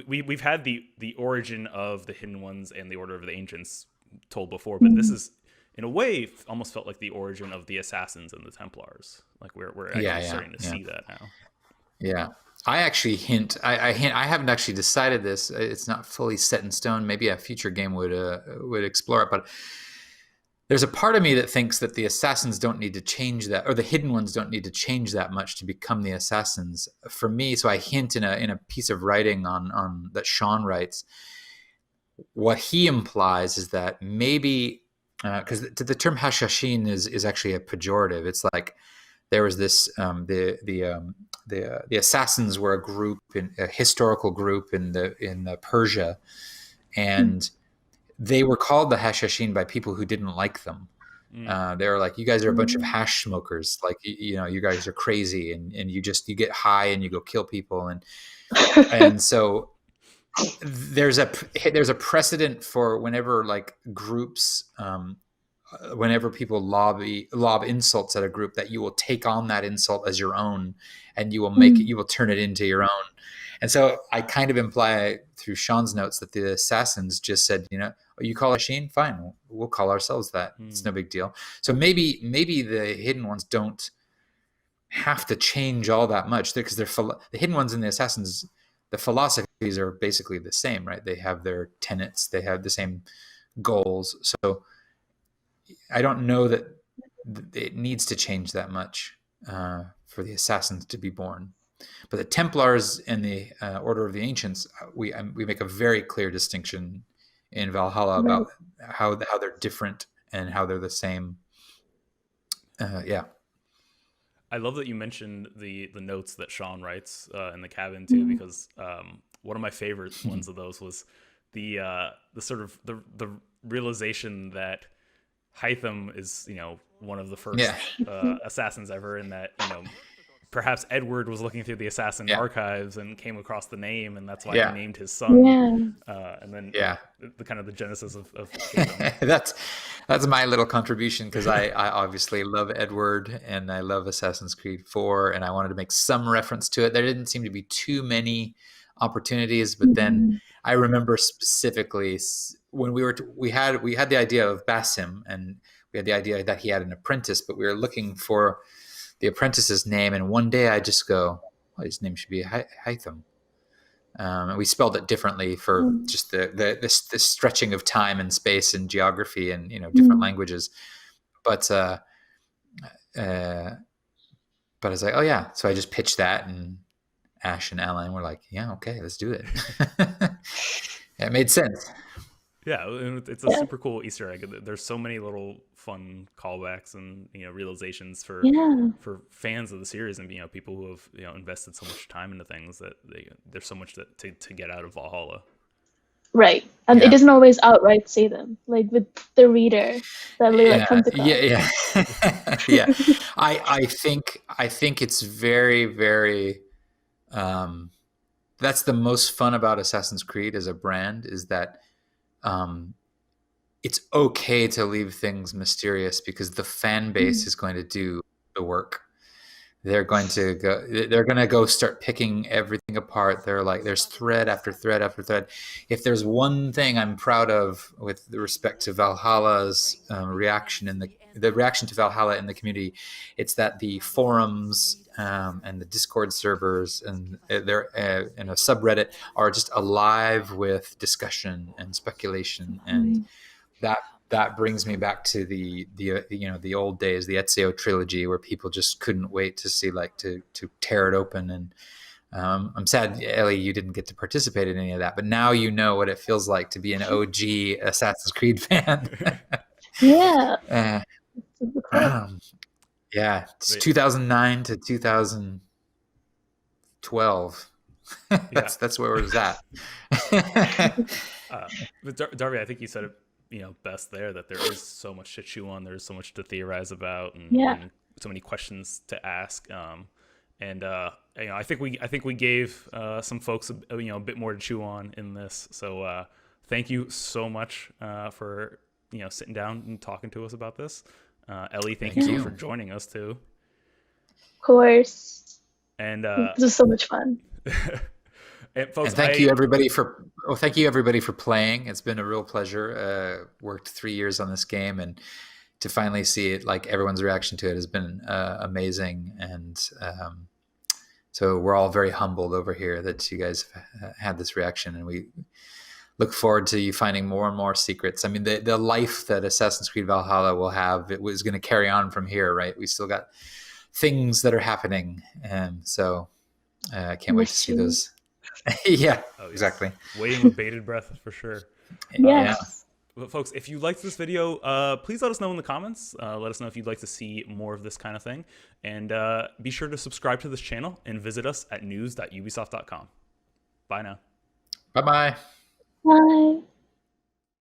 we've had the origin of the Hidden Ones and the Order of the Ancients told before, but this is in a way almost felt like the origin of the Assassins and the Templars. Like we're actually starting to see that now. Yeah. I actually hint. I haven't actually decided this. It's not fully set in stone. Maybe a future game would explore it. But there's a part of me that thinks that the Assassins don't need to change that, or the Hidden Ones don't need to change that much to become the Assassins. For me, so I hint in a piece of writing on that Sean writes. What he implies is that maybe because the term Hashashin is actually a pejorative. It's like there was this the Assassins were a historical group in Persia, and they were called the Hashashin by people who didn't like them. They were like, you guys are a bunch of hash smokers. Like, you guys are crazy, and you get high and you go kill people. And so there's a precedent for whenever like groups, whenever people lob insults at a group, that you will take on that insult as your own, and you will turn it into your own. And so I kind of imply through Sean's notes that the Assassins just said, you call us Sheen? Fine. We'll call ourselves that. It's no big deal. So maybe the Hidden Ones don't have to change all that much, because the Hidden Ones and the Assassins, the philosophies are basically the same, right? They have their tenets. They have the same goals. So I don't know that it needs to change that much for the Assassins to be born. But the Templars and the Order of the Ancients, we make a very clear distinction in Valhalla about how they're different and how they're the same. I love that you mentioned the notes that Sean writes in the cabin too, because one of my favorite ones of those was the sort of the realization that Hytham is one of the first assassins ever, and that perhaps Edward was looking through the assassin archives and came across the name, and that's why he named his son. And then the kind of the genesis of that's my little contribution, because I obviously love Edward and I love Assassin's Creed 4, and I wanted to make some reference to it. There didn't seem to be too many opportunities, but then I remember specifically when we had the idea of Basim, and we had the idea that he had an apprentice, but we were looking for the apprentice's name, and one day I just go, his name should be Hytham. And we spelled it differently for just the stretching of time and space and geography and different languages. But I was like, oh yeah. So I just pitched that, and Ash and Alan were like, yeah, okay, let's do it. It made sense. Yeah, it's a super cool Easter egg. There's so many little fun callbacks and realizations for fans of the series, and people who have invested so much time into things, that there's so much to get out of Valhalla. Right, and it doesn't always outright say them, like with the reader that really comes across. Yeah. I think it's very, very. That's the most fun about Assassin's Creed as a brand, is that. It's okay to leave things mysterious, because the fan base is going to do the work. They're going to go start picking everything apart. They're like, there's thread after thread after thread. If there's one thing I'm proud of with respect to Valhalla's reaction in the reaction to Valhalla in the community, it's that the forums and the Discord servers and their and a subreddit are just alive with discussion and speculation, and that brings me back to the the old days, the Ezio trilogy, where people just couldn't wait to see to tear it open. And I'm sad, Ellie, you didn't get to participate in any of that, but now you know what it feels like to be an OG Assassin's Creed fan. Yeah. Yeah, it's 2009 to 2012. That's where it was at. But Darby, I think you said it, best there, that there is so much to chew on. There's so much to theorize about, and so many questions to ask. I think we gave some folks a bit more to chew on in this. So thank you so much for sitting down and talking to us about this. Ellie, thank you so much for joining us too. Of course. And this was so much fun. And folks, thank you everybody for playing. It's been a real pleasure. Worked 3 years on this game, and to finally see it, everyone's reaction to it has been amazing. And so we're all very humbled over here that you guys have had this reaction, and we look forward to you finding more and more secrets. I mean, the life that Assassin's Creed Valhalla will have, it was going to carry on from here, right? We still got things that are happening, and so I can't wait to see those. Yeah, exactly. Waiting with bated breath for sure. Yes. But folks, if you liked this video, please let us know in the comments. Let us know if you'd like to see more of this kind of thing. And be sure to subscribe to this channel and visit us at news.ubisoft.com. Bye now. Bye-bye. Bye.